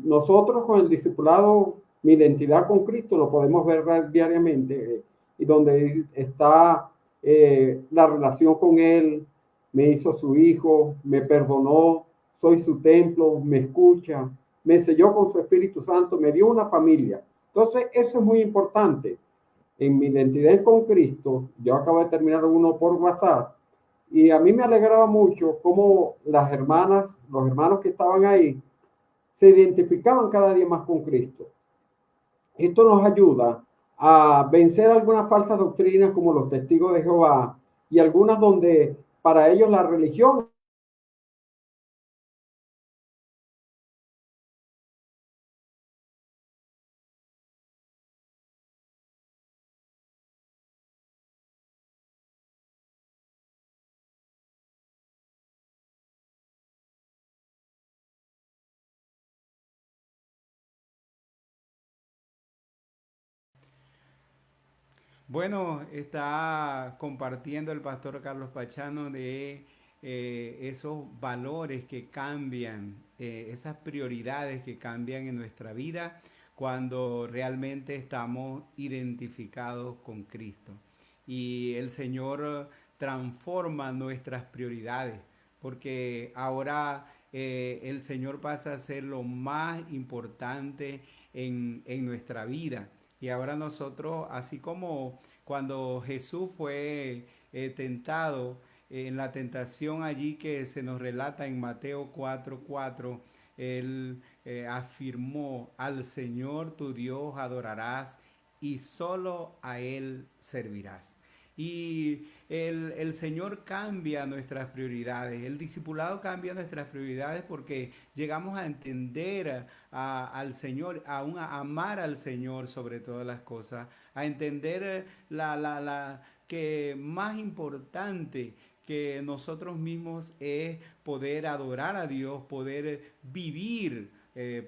nosotros con el discipulado, mi identidad con Cristo, lo podemos ver diariamente, y donde está la relación con Él, me hizo su hijo, me perdonó, soy su templo, me escucha, me selló con su Espíritu Santo, me dio una familia. Entonces, eso es muy importante. en mi identidad con Cristo. Yo acabo de terminar uno por WhatsApp y a mí me alegraba mucho cómo las hermanas, los hermanos que estaban ahí, se identificaban cada día más con Cristo. Esto nos ayuda a vencer algunas falsas doctrinas como los testigos de Jehová y algunas donde para ellos la religión Bueno, está compartiendo el pastor Carlos Pachano de esos valores que cambian, esas prioridades que cambian en nuestra vida cuando realmente estamos identificados con Cristo. Y el Señor transforma nuestras prioridades, porque ahora el Señor pasa a ser lo más importante en nuestra vida. Y ahora nosotros, así como cuando Jesús fue tentado, en la tentación allí que se nos relata en Mateo 4:4, él afirmó: al Señor tu Dios adorarás y solo a Él servirás. Y el Señor cambia nuestras prioridades, el discipulado cambia nuestras prioridades porque llegamos a entender al Señor, a amar al Señor sobre todas las cosas, a entender que más importante que nosotros mismos es poder adorar a Dios, poder vivir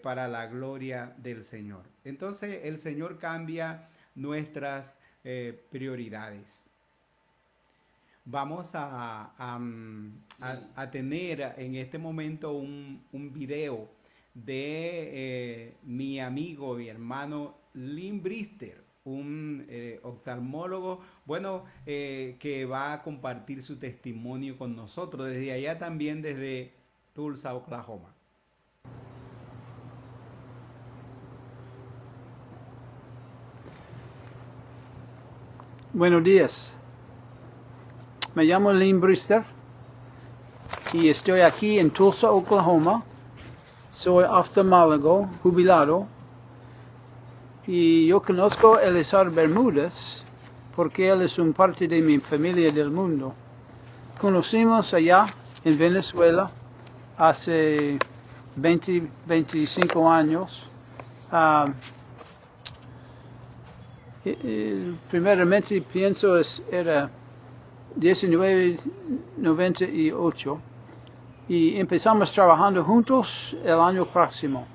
para la gloria del Señor. Entonces el Señor cambia nuestras prioridades. Vamos a tener en este momento un video de mi amigo, mi hermano Lynn Brister, un oftalmólogo, bueno, que va a compartir su testimonio con nosotros desde allá también, desde Tulsa, Oklahoma. Buenos días. Me llamo Lynn Brister y estoy aquí en Tulsa, Oklahoma. Soy oftalmólogo jubilado y yo conozco a Eliezer Bermúdez porque él es un parte de mi familia del mundo. Conocimos allá en Venezuela hace 25 años. Primeramente pienso era 1998 y empezamos trabajando juntos el año próximo.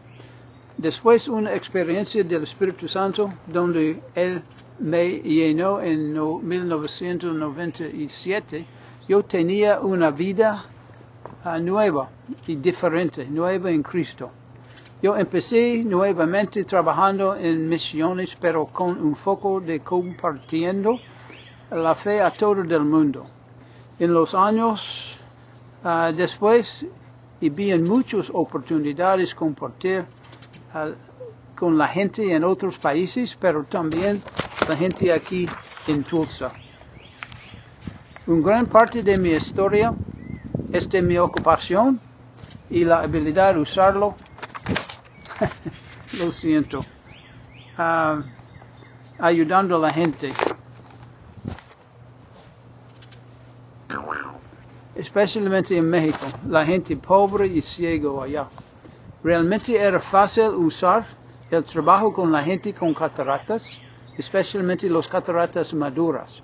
Después una experiencia del Espíritu Santo donde Él me llenó en 1997, yo tenía una vida nueva y diferente, nueva en Cristo. Yo empecé nuevamente trabajando en misiones, pero con un foco de compartiendo la fe a todo el mundo. En los años después, y vi en muchas oportunidades compartir con la gente en otros países, pero también la gente aquí en Tulsa. Una gran parte de mi historia es de mi ocupación y la habilidad de usarlo. Lo siento. Ayudando a la gente. Especialmente en México, la gente pobre y ciego allá. Realmente era fácil usar el trabajo con la gente con cataratas, especialmente los cataratas maduras,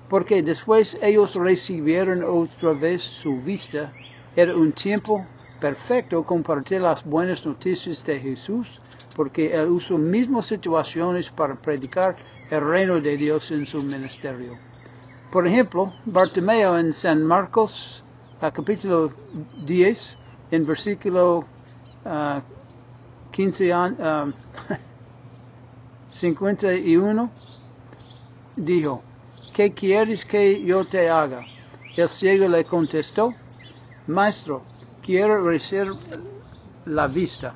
porque después ellos recibieron otra vez su vista. Era un tiempo perfecto compartir las buenas noticias de Jesús, porque él usó mismas situaciones para predicar el reino de Dios en su ministerio. Por ejemplo, Bartimeo en San Marcos, capítulo 10, en versículo 51, dijo: ¿qué quieres que yo te haga? El ciego le contestó: Maestro, quiero recibir la vista.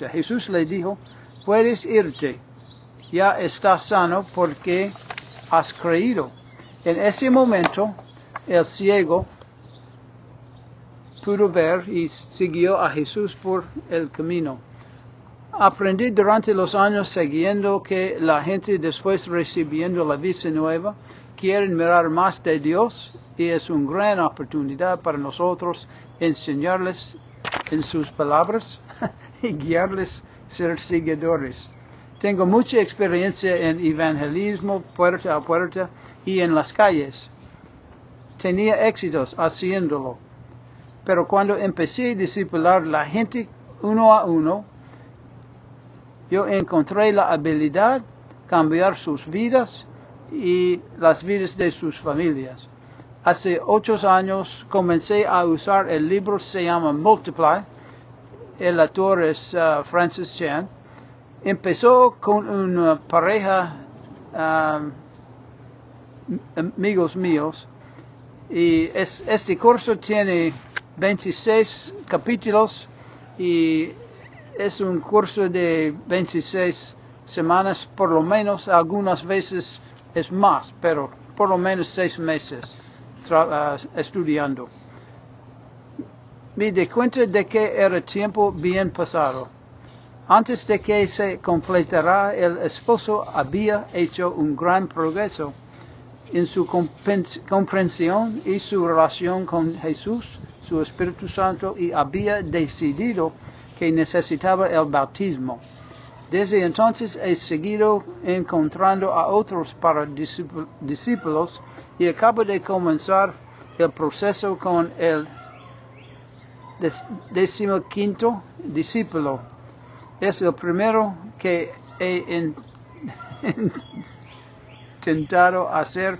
Jesús le dijo: puedes irte ya estás sano porque has creído. En ese momento, el ciego pudo ver y siguió a Jesús por el camino. Aprendí durante los años siguiendo que la gente, después recibiendo la vista nueva, quieren mirar más de Dios, y es una gran oportunidad para nosotros enseñarles en sus palabras y guiarles a ser seguidores. Tengo mucha experiencia en evangelismo puerta a puerta y en las calles. Tenía éxitos haciéndolo. Pero cuando empecé a discipular la gente uno a uno, yo encontré la habilidad de cambiar sus vidas y las vidas de sus familias. Hace 8 años comencé a usar el libro, se llama Multiply. El autor es Francis Chan. Empezó con una pareja, amigos míos, y este curso tiene 26 capítulos y es un curso de 26 semanas, por lo menos. Algunas veces es más, pero por lo menos 6 meses estudiando. Me di cuenta de que era tiempo bien pasado. Antes de que se completara, el esposo había hecho un gran progreso en su comprensión y su relación con Jesús, su Espíritu Santo, y había decidido que necesitaba el bautismo. Desde entonces he seguido encontrando a otros para discípulos y acabo de comenzar el proceso con el 15º discípulo. Es el primero que he intentado hacer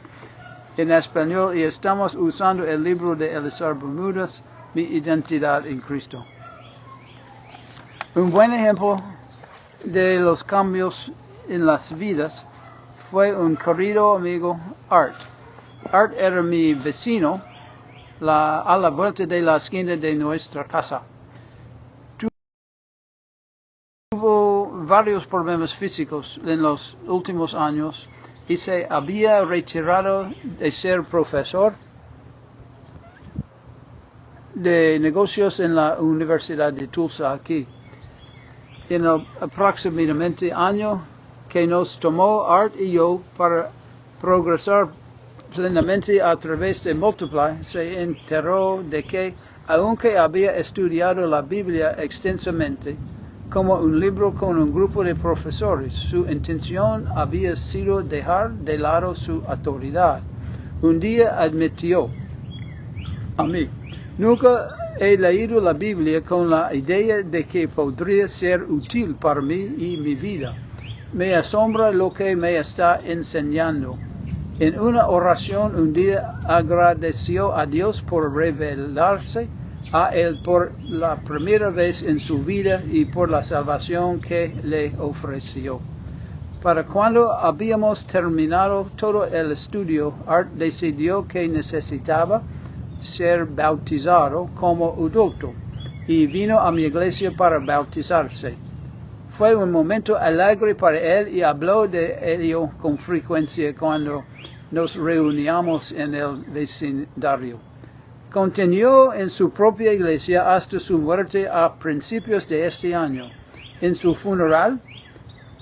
en español y estamos usando el libro de Elizar Bermúdez, Mi Identidad en Cristo. Un buen ejemplo de los cambios en las vidas fue un querido amigo, Art. Art era mi vecino a la vuelta de la esquina de nuestra casa. Tuvo varios problemas físicos en los últimos años y se había retirado de ser profesor de negocios en la Universidad de Tulsa aquí. En el aproximadamente año que nos tomó Art y yo para progresar plenamente a través de Multiply, se enteró de que, aunque había estudiado la Biblia extensamente, como un libro con un grupo de profesores, su intención había sido dejar de lado su autoridad. Un día admitió a mí: nunca he leído la Biblia con la idea de que podría ser útil para mí y mi vida. Me asombra lo que me está enseñando. En una oración un día agradeció a Dios por revelarse a él por la primera vez en su vida y por la salvación que le ofreció. Para cuando habíamos terminado todo el estudio, Art decidió que necesitaba ser bautizado como adulto y vino a mi iglesia para bautizarse. Fue un momento alegre para él y habló de ello con frecuencia cuando nos reuníamos en el vecindario. Continuó en su propia iglesia hasta su muerte a principios de este año. En su funeral,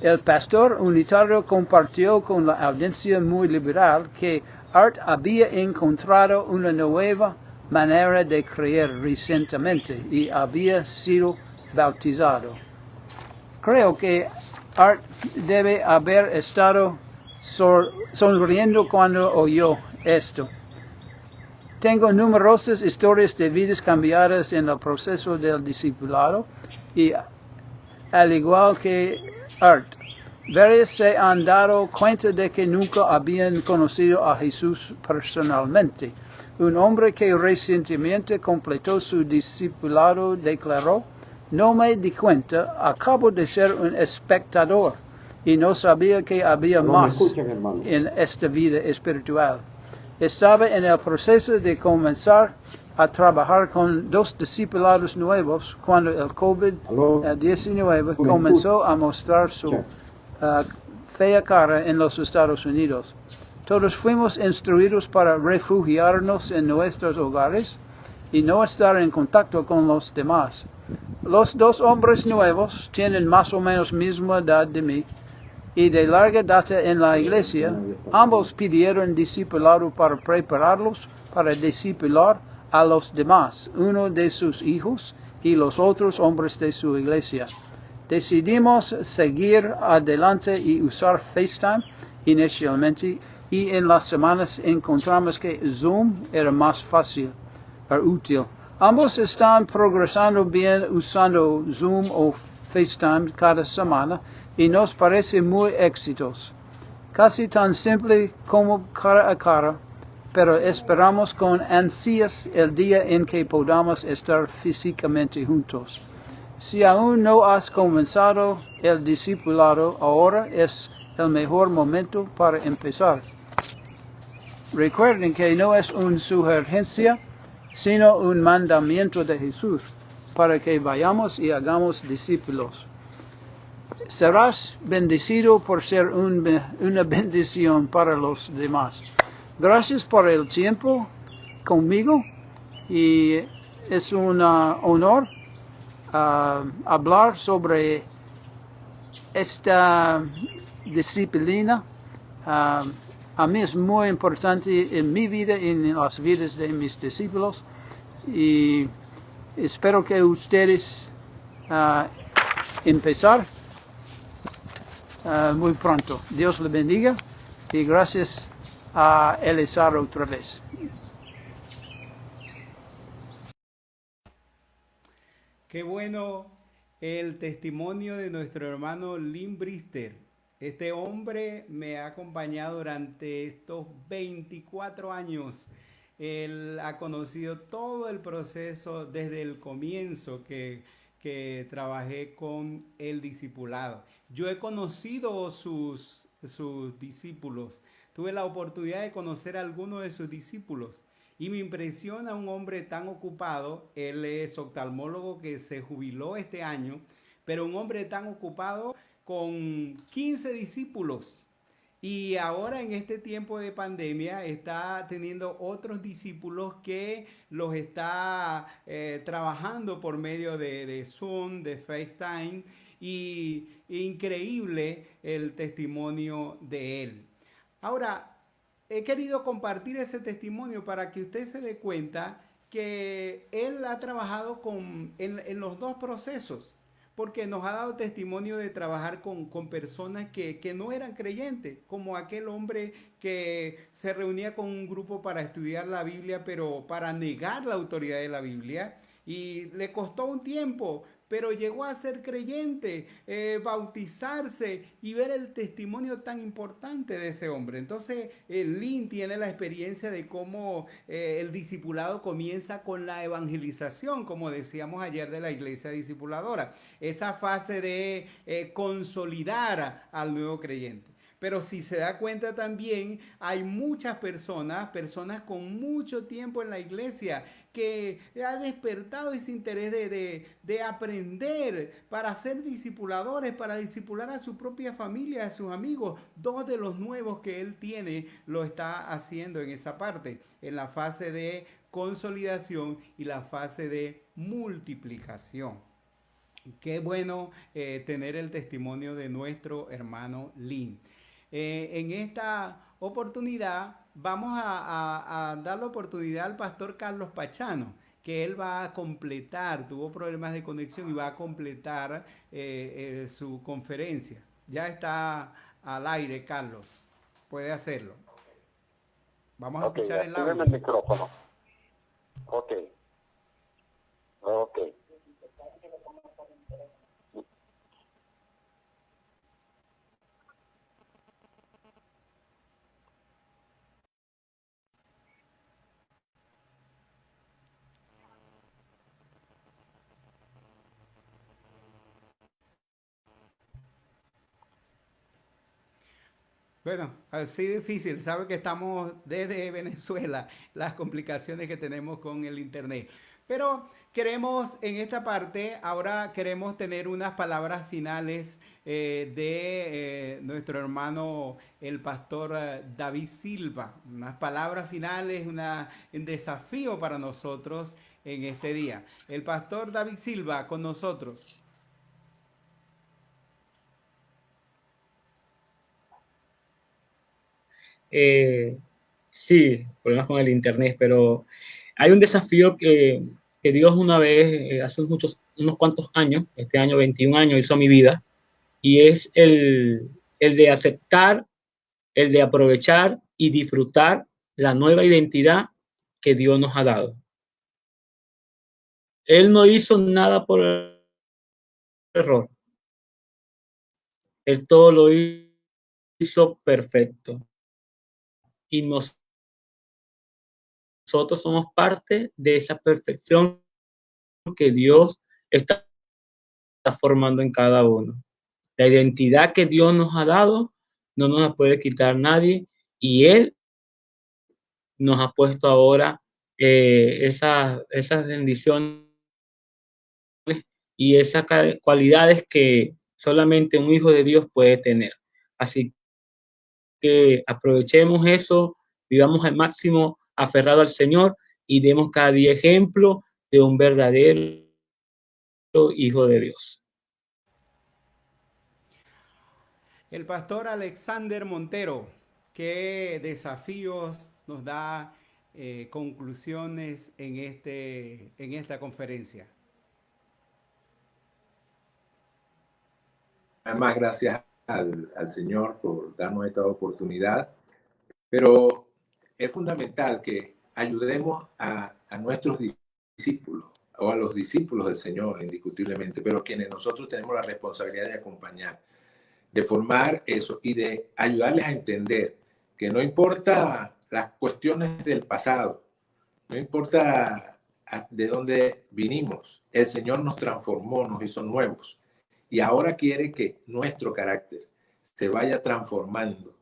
el pastor unitario compartió con la audiencia muy liberal que Art había encontrado una nueva manera de creer recientemente y había sido bautizado. Creo que Art debe haber estado sonriendo cuando oyó esto. Tengo numerosas historias de vidas cambiadas en el proceso del discipulado y, al igual que Art, varios se han dado cuenta de que nunca habían conocido a Jesús personalmente. Un hombre que recientemente completó su discipulado declaró: no me di cuenta, acabo de ser un espectador y no sabía que había más en esta vida espiritual. Estaba en el proceso de comenzar a trabajar con 2 discipulados nuevos cuando el COVID-19 comenzó a mostrar su fea cara en los Estados Unidos. Todos fuimos instruidos para refugiarnos en nuestros hogares y no estar en contacto con los demás. Los dos hombres nuevos tienen más o menos misma edad de mí y de larga data en la iglesia. Ambos pidieron discipulado para prepararlos para discipular a los demás, uno de sus hijos y los otros hombres de su iglesia. Decidimos seguir adelante y usar FaceTime inicialmente, y en las semanas encontramos que Zoom era más fácil y útil. Ambos están progresando bien usando Zoom o FaceTime cada semana y nos parece muy exitoso. Casi tan simple como cara a cara, pero esperamos con ansias el día en que podamos estar físicamente juntos. Si aún no has comenzado el discipulado, ahora es el mejor momento para empezar. Recuerden que no es una sugerencia, sino un mandamiento de Jesús, para que vayamos y hagamos discípulos. Serás bendecido por ser una bendición para los demás. Gracias por el tiempo conmigo y es un honor hablar sobre esta disciplina. A mí es muy importante en mi vida y en las vidas de mis discípulos y espero que ustedes empezar muy pronto. Dios les bendiga y gracias a Elizar otra vez. Qué bueno el testimonio de nuestro hermano Lynn Brister. Este hombre me ha acompañado durante estos 24 años. Él ha conocido todo el proceso desde el comienzo que trabajé con el discipulado. Yo he conocido sus discípulos. Tuve la oportunidad de conocer a algunos de sus discípulos. Y me impresiona un hombre tan ocupado. Él es oftalmólogo que se jubiló este año, pero un hombre tan ocupado con 15 discípulos. Y ahora en este tiempo de pandemia está teniendo otros discípulos que los está trabajando por medio de Zoom, de FaceTime. Y increíble el testimonio de él. Ahora, he querido compartir ese testimonio para que usted se dé cuenta que él ha trabajado en los dos procesos, porque nos ha dado testimonio de trabajar con personas que no eran creyentes, como aquel hombre que se reunía con un grupo para estudiar la Biblia, pero para negar la autoridad de la Biblia, y le costó un tiempo, pero llegó a ser creyente, bautizarse y ver el testimonio tan importante de ese hombre. Entonces, Lynn tiene la experiencia de cómo el discipulado comienza con la evangelización, como decíamos ayer de la iglesia discipuladora, esa fase de consolidar al nuevo creyente. Pero si se da cuenta también, hay muchas personas con mucho tiempo en la iglesia, que ha despertado ese interés de aprender para ser discipuladores, para discipular a su propia familia, a sus amigos. Dos de los nuevos que él tiene lo está haciendo en esa parte, en la fase de consolidación y la fase de multiplicación. Qué bueno tener el testimonio de nuestro hermano Lynn. En esta oportunidad vamos a dar la oportunidad al pastor Carlos Pachano, que él va a completar, tuvo problemas de conexión y va a completar su conferencia. Ya está al aire, Carlos. Puede hacerlo. Vamos a escuchar el audio. El micrófono. Ok. Bueno, así difícil. Sabe que estamos desde Venezuela, las complicaciones que tenemos con el internet. Pero queremos en esta parte, ahora queremos tener unas palabras finales de nuestro hermano, el pastor David Silva. Unas palabras finales, un desafío para nosotros en este día. El pastor David Silva con nosotros. Eh, sí, problemas con el internet, pero hay un desafío que Dios una vez, hace unos cuantos años, este año 21 años, hizo a mi vida, y es el de aceptar, el de aprovechar y disfrutar la nueva identidad que Dios nos ha dado. Él no hizo nada por error, Él todo lo hizo perfecto. Y nosotros somos parte de esa perfección que Dios está formando en cada uno. La identidad que Dios nos ha dado no nos la puede quitar nadie, y Él nos ha puesto ahora esas bendiciones y esas cualidades que solamente un hijo de Dios puede tener. Así que aprovechemos eso, vivamos al máximo aferrado al Señor y demos cada día ejemplo de un verdadero hijo de Dios. El pastor Alexander Montero, ¿qué desafíos nos da conclusiones en esta conferencia? Además, gracias al Señor por darnos esta oportunidad, pero es fundamental que ayudemos a nuestros discípulos o a los discípulos del Señor, indiscutiblemente, pero quienes nosotros tenemos la responsabilidad de acompañar, de formar eso y de ayudarles a entender que no importa las cuestiones del pasado, no importa de dónde vinimos, el Señor nos transformó, nos hizo nuevos y ahora quiere que nuestro carácter se vaya transformando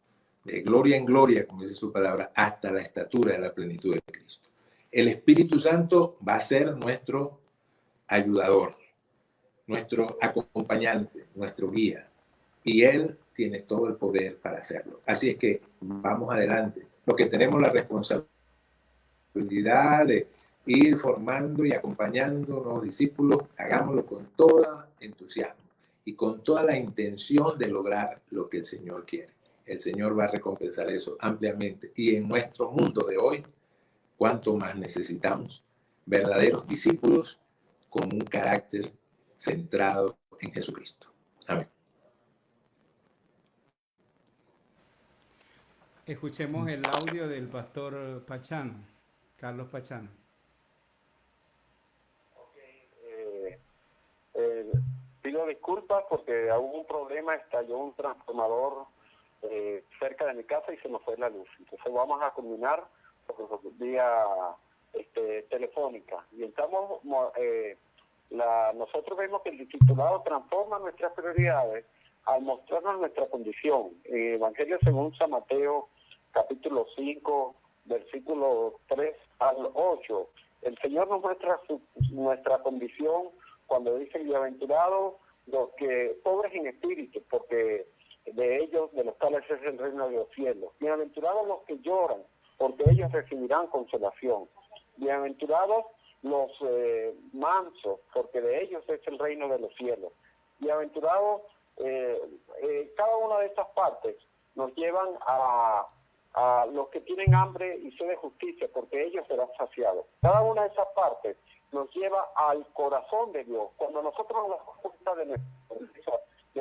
de gloria en gloria, como dice su palabra, hasta la estatura de la plenitud de Cristo. El Espíritu Santo va a ser nuestro ayudador, nuestro acompañante, nuestro guía, y Él tiene todo el poder para hacerlo. Así es que vamos adelante. Los que tenemos la responsabilidad de ir formando y acompañando a los discípulos, hagámoslo con todo entusiasmo y con toda la intención de lograr lo que el Señor quiere. El Señor va a recompensar eso ampliamente. Y en nuestro mundo de hoy, ¿cuánto más necesitamos verdaderos discípulos con un carácter centrado en Jesucristo? Amén. Escuchemos el audio del pastor Pachano, Carlos Pachano. Pido disculpas porque hubo un problema, estalló un transformador cerca de mi casa y se nos fue la luz. Entonces vamos a culminar por vía telefónica. Y estamos, nosotros vemos que el discipulado transforma nuestras prioridades al mostrarnos nuestra condición. Evangelio según San Mateo, capítulo 5, versículo 3 al 8. El Señor nos muestra nuestra condición cuando dice: bienaventurados los que pobres en espíritu, porque de ellos, de los tales es el reino de los cielos. Bienaventurados los que lloran, porque ellos recibirán consolación. Bienaventurados los mansos, porque de ellos es el reino de los cielos. Bienaventurados, cada una de estas partes nos llevan a los que tienen hambre y sed de justicia, porque ellos serán saciados. Cada una de esas partes nos lleva al corazón de Dios. Cuando nosotros nos damos cuenta de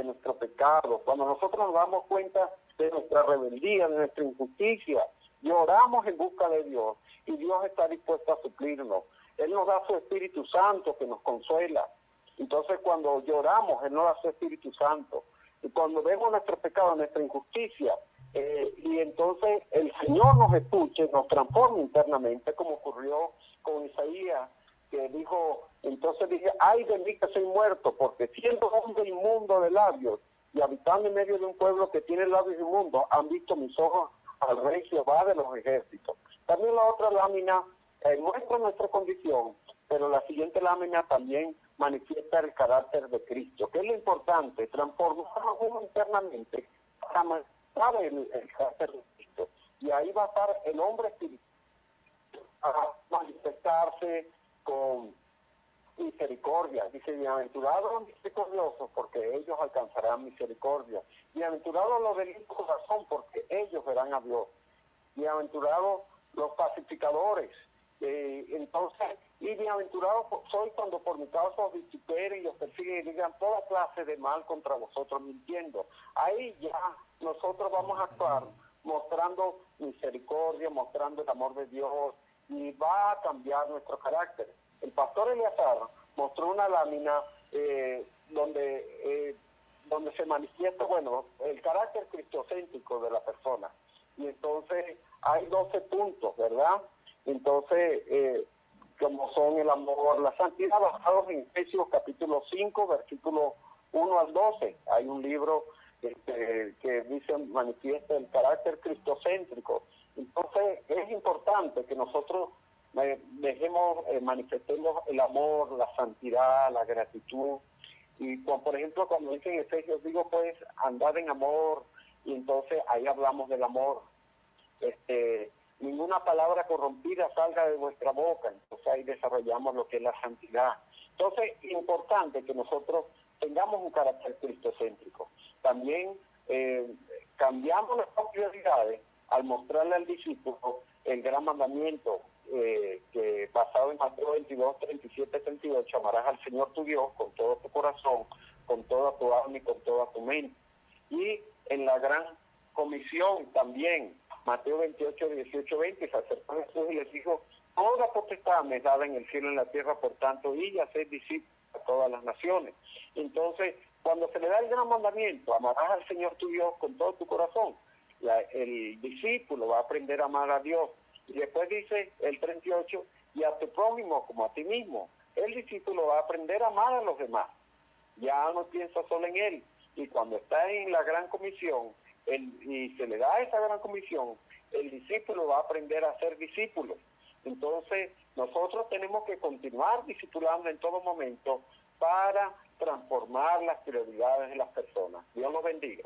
nuestro pecado, cuando nosotros nos damos cuenta de nuestra rebeldía, de nuestra injusticia, lloramos en busca de Dios y Dios está dispuesto a suplirnos. Él nos da su Espíritu Santo que nos consuela. Entonces cuando lloramos, Él nos da su Espíritu Santo. Y cuando vemos nuestro pecado, nuestra injusticia, y entonces el Señor nos escuche, nos transforma internamente, como ocurrió con Isaías, que dijo, entonces dije: ay de mí que soy muerto, porque siendo hombre inmundo de labios y habitando en medio de un pueblo que tiene labios inmundos, han visto mis ojos al Rey Jehová de los ejércitos. También la otra lámina muestra nuestra condición, pero la siguiente lámina también manifiesta el carácter de Cristo, que es lo importante, transformarnos uno internamente para mostrar el carácter de Cristo. Y ahí va a estar el hombre espiritual a manifestarse con misericordia. Dice, bienaventurados los misericordiosos, porque ellos alcanzarán misericordia. Bienaventurados los de limpio corazón, porque ellos verán a Dios. Bienaventurados los pacificadores. Entonces, y bienaventurados soy cuando por mi causa os vituperen y os persiguen y digan toda clase de mal contra vosotros mintiendo. Ahí ya nosotros vamos a actuar mostrando misericordia, mostrando el amor de Dios, y va a cambiar nuestro carácter. El pastor Eleazar mostró una lámina donde se manifiesta, bueno, el carácter cristocéntrico de la persona. Y entonces hay 12 puntos, ¿verdad? Entonces, como son el amor, la santidad, basados en Efesios capítulo 5, versículos 1 al 12. Hay un libro que dice, manifiesta el carácter cristocéntrico. Entonces, es importante que nosotros manifestemos el amor, la santidad, la gratitud. Y por ejemplo, cuando dicen en Efesios, digo pues, andad en amor, y entonces ahí hablamos del amor. Ninguna palabra corrompida salga de vuestra boca. Entonces ahí desarrollamos lo que es la santidad. Entonces, es importante que nosotros tengamos un carácter cristocéntrico. También cambiamos nuestras prioridades al mostrarle al discípulo el gran mandamiento, que basado en Mateo 22, 37, 38, amarás al Señor tu Dios con todo tu corazón, con toda tu alma y con toda tu mente. Y en la gran comisión también, Mateo 28, 18, 20, se acercó a Jesús y les dijo, toda potestad me es dada en el cielo y en la tierra, por tanto, y hacer discípulos a todas las naciones. Entonces, cuando se le da el gran mandamiento, amarás al Señor tu Dios con todo tu corazón, el discípulo va a aprender a amar a Dios. Y después dice el 38, y a tu prójimo como a ti mismo. El discípulo va a aprender a amar a los demás. Ya no piensa solo en él. Y cuando está en la gran comisión, y se le da esa gran comisión, el discípulo va a aprender a ser discípulo. Entonces, nosotros tenemos que continuar discipulando en todo momento para transformar las prioridades de las personas. Dios los bendiga.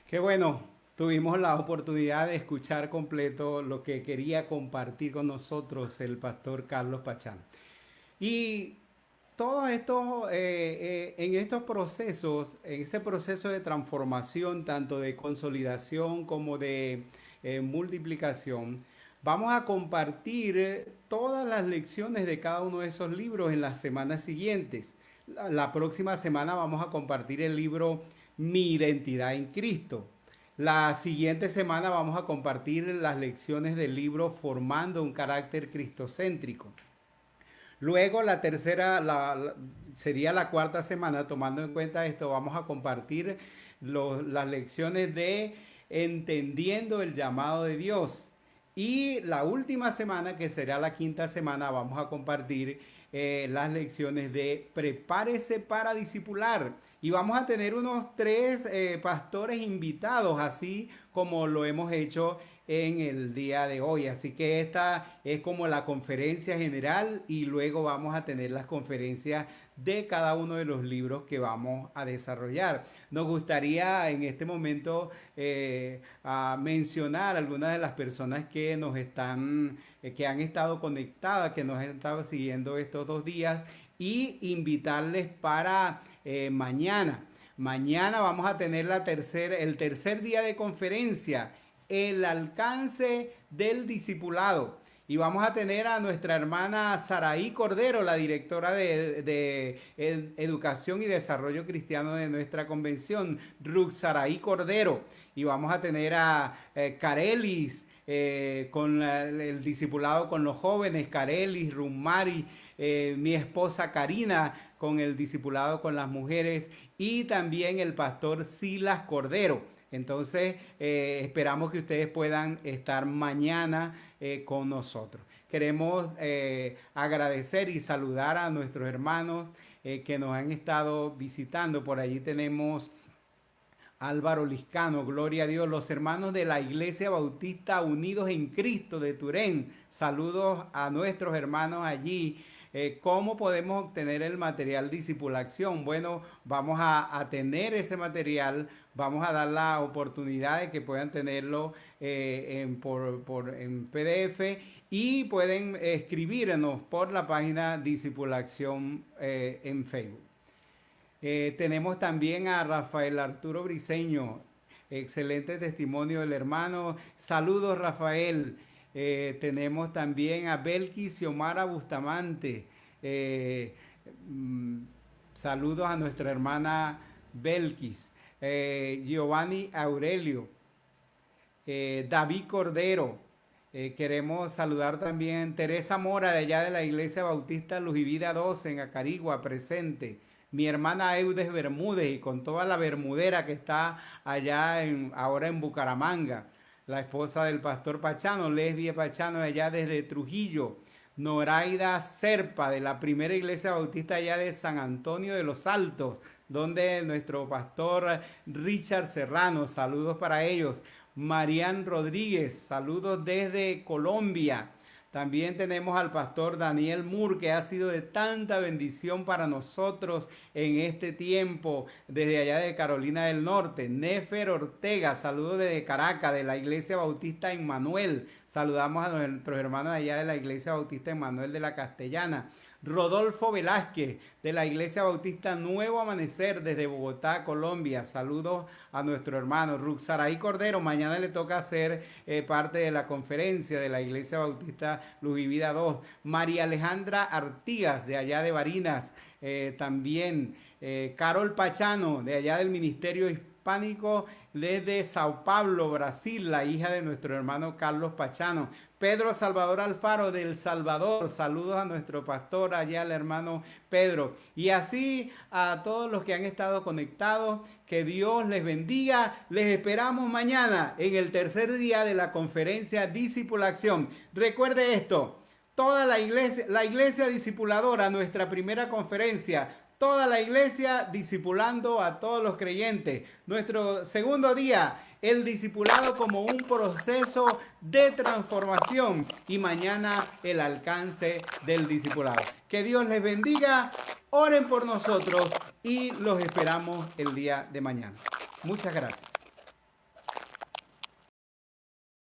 Qué bueno, tuvimos la oportunidad de escuchar completo lo que quería compartir con nosotros el pastor Carlos Pachán. Y todo esto, en estos procesos, en ese proceso de transformación, tanto de consolidación como de multiplicación, vamos a compartir todas las lecciones de cada uno de esos libros en las semanas siguientes. La próxima semana vamos a compartir el libro Mi identidad en Cristo. La siguiente semana vamos a compartir las lecciones del libro Formando un carácter cristocéntrico. Luego la tercera, sería la cuarta semana, tomando en cuenta esto, vamos a compartir las lecciones de Entendiendo el llamado de Dios. Y la última semana, que será la quinta semana, vamos a compartir las lecciones de Prepárese para discipular. Y vamos a tener unos 3 pastores invitados, así como lo hemos hecho en el día de hoy. Así que esta es como la conferencia general, y luego vamos a tener las conferencias de cada uno de los libros que vamos a desarrollar. Nos gustaría en este momento mencionar algunas de las personas que nos están, que han estado conectadas, que nos han estado siguiendo estos 2 días, y invitarles para mañana. Mañana vamos a tener el tercer día de conferencia, el alcance del discipulado. Y vamos a tener a nuestra hermana Saraí Cordero, la directora de Educación y Desarrollo Cristiano de nuestra convención, Ruth Saraí Cordero. Y vamos a tener a Carelis, con el discipulado con los jóvenes, Carelis, Rumari, mi esposa Karina, con el discipulado con las mujeres, y también el pastor Silas Cordero. Entonces, esperamos que ustedes puedan estar mañana con nosotros. Queremos agradecer y saludar a nuestros hermanos que nos han estado visitando. Por allí tenemos Álvaro Liscano, gloria a Dios, los hermanos de la Iglesia Bautista Unidos en Cristo de Turén. Saludos a nuestros hermanos allí. ¿Cómo podemos obtener el material Discipulación? Bueno, vamos a tener ese material, vamos a dar la oportunidad de que puedan tenerlo en PDF y pueden escribirnos por la página Discipulación en Facebook. Tenemos también a Rafael Arturo Briceño, excelente testimonio del hermano. Saludos, Rafael. Tenemos también a Belkis Xiomara Bustamante. Saludos a nuestra hermana Belkis. Giovanni Aurelio. David Cordero. Queremos saludar también Teresa Mora, de allá de la Iglesia Bautista Luz y Vida 12 en Acarigua, presente. Mi hermana Eudes Bermúdez, y con toda la bermudera que está allá ahora en Bucaramanga. La esposa del pastor Pachano, Lesbia Pachano, allá desde Trujillo. Noraida Serpa, de la primera iglesia bautista allá de San Antonio de los Altos, donde nuestro pastor Richard Serrano, saludos para ellos. Marian Rodríguez, saludos desde Colombia. También tenemos al pastor Daniel Moore, que ha sido de tanta bendición para nosotros en este tiempo, desde allá de Carolina del Norte. Nefer Ortega, saludos desde Caracas, de la Iglesia Bautista Emmanuel. Saludamos a nuestros hermanos allá de la Iglesia Bautista Emmanuel de la Castellana. Rodolfo Velázquez, de la Iglesia Bautista Nuevo Amanecer, desde Bogotá, Colombia. Saludos a nuestro hermano. Ruxaraí Cordero, mañana le toca ser parte de la conferencia de la Iglesia Bautista Luz y Vida 2. María Alejandra Artigas, de allá de Barinas. También Carol Pachano, de allá del Ministerio Hispánico, desde Sao Paulo, Brasil, la hija de nuestro hermano Carlos Pachano. Pedro Salvador Alfaro, de El Salvador, saludos a nuestro pastor allá, el hermano Pedro. Y así a todos los que han estado conectados, que Dios les bendiga. Les esperamos mañana en el tercer día de la conferencia Discipulación. Recuerde esto, toda la iglesia discipuladora, nuestra primera conferencia, toda la iglesia discipulando a todos los creyentes. Nuestro segundo día, el discipulado como un proceso de transformación, y mañana el alcance del discipulado. Que Dios les bendiga, oren por nosotros y los esperamos el día de mañana. Muchas gracias.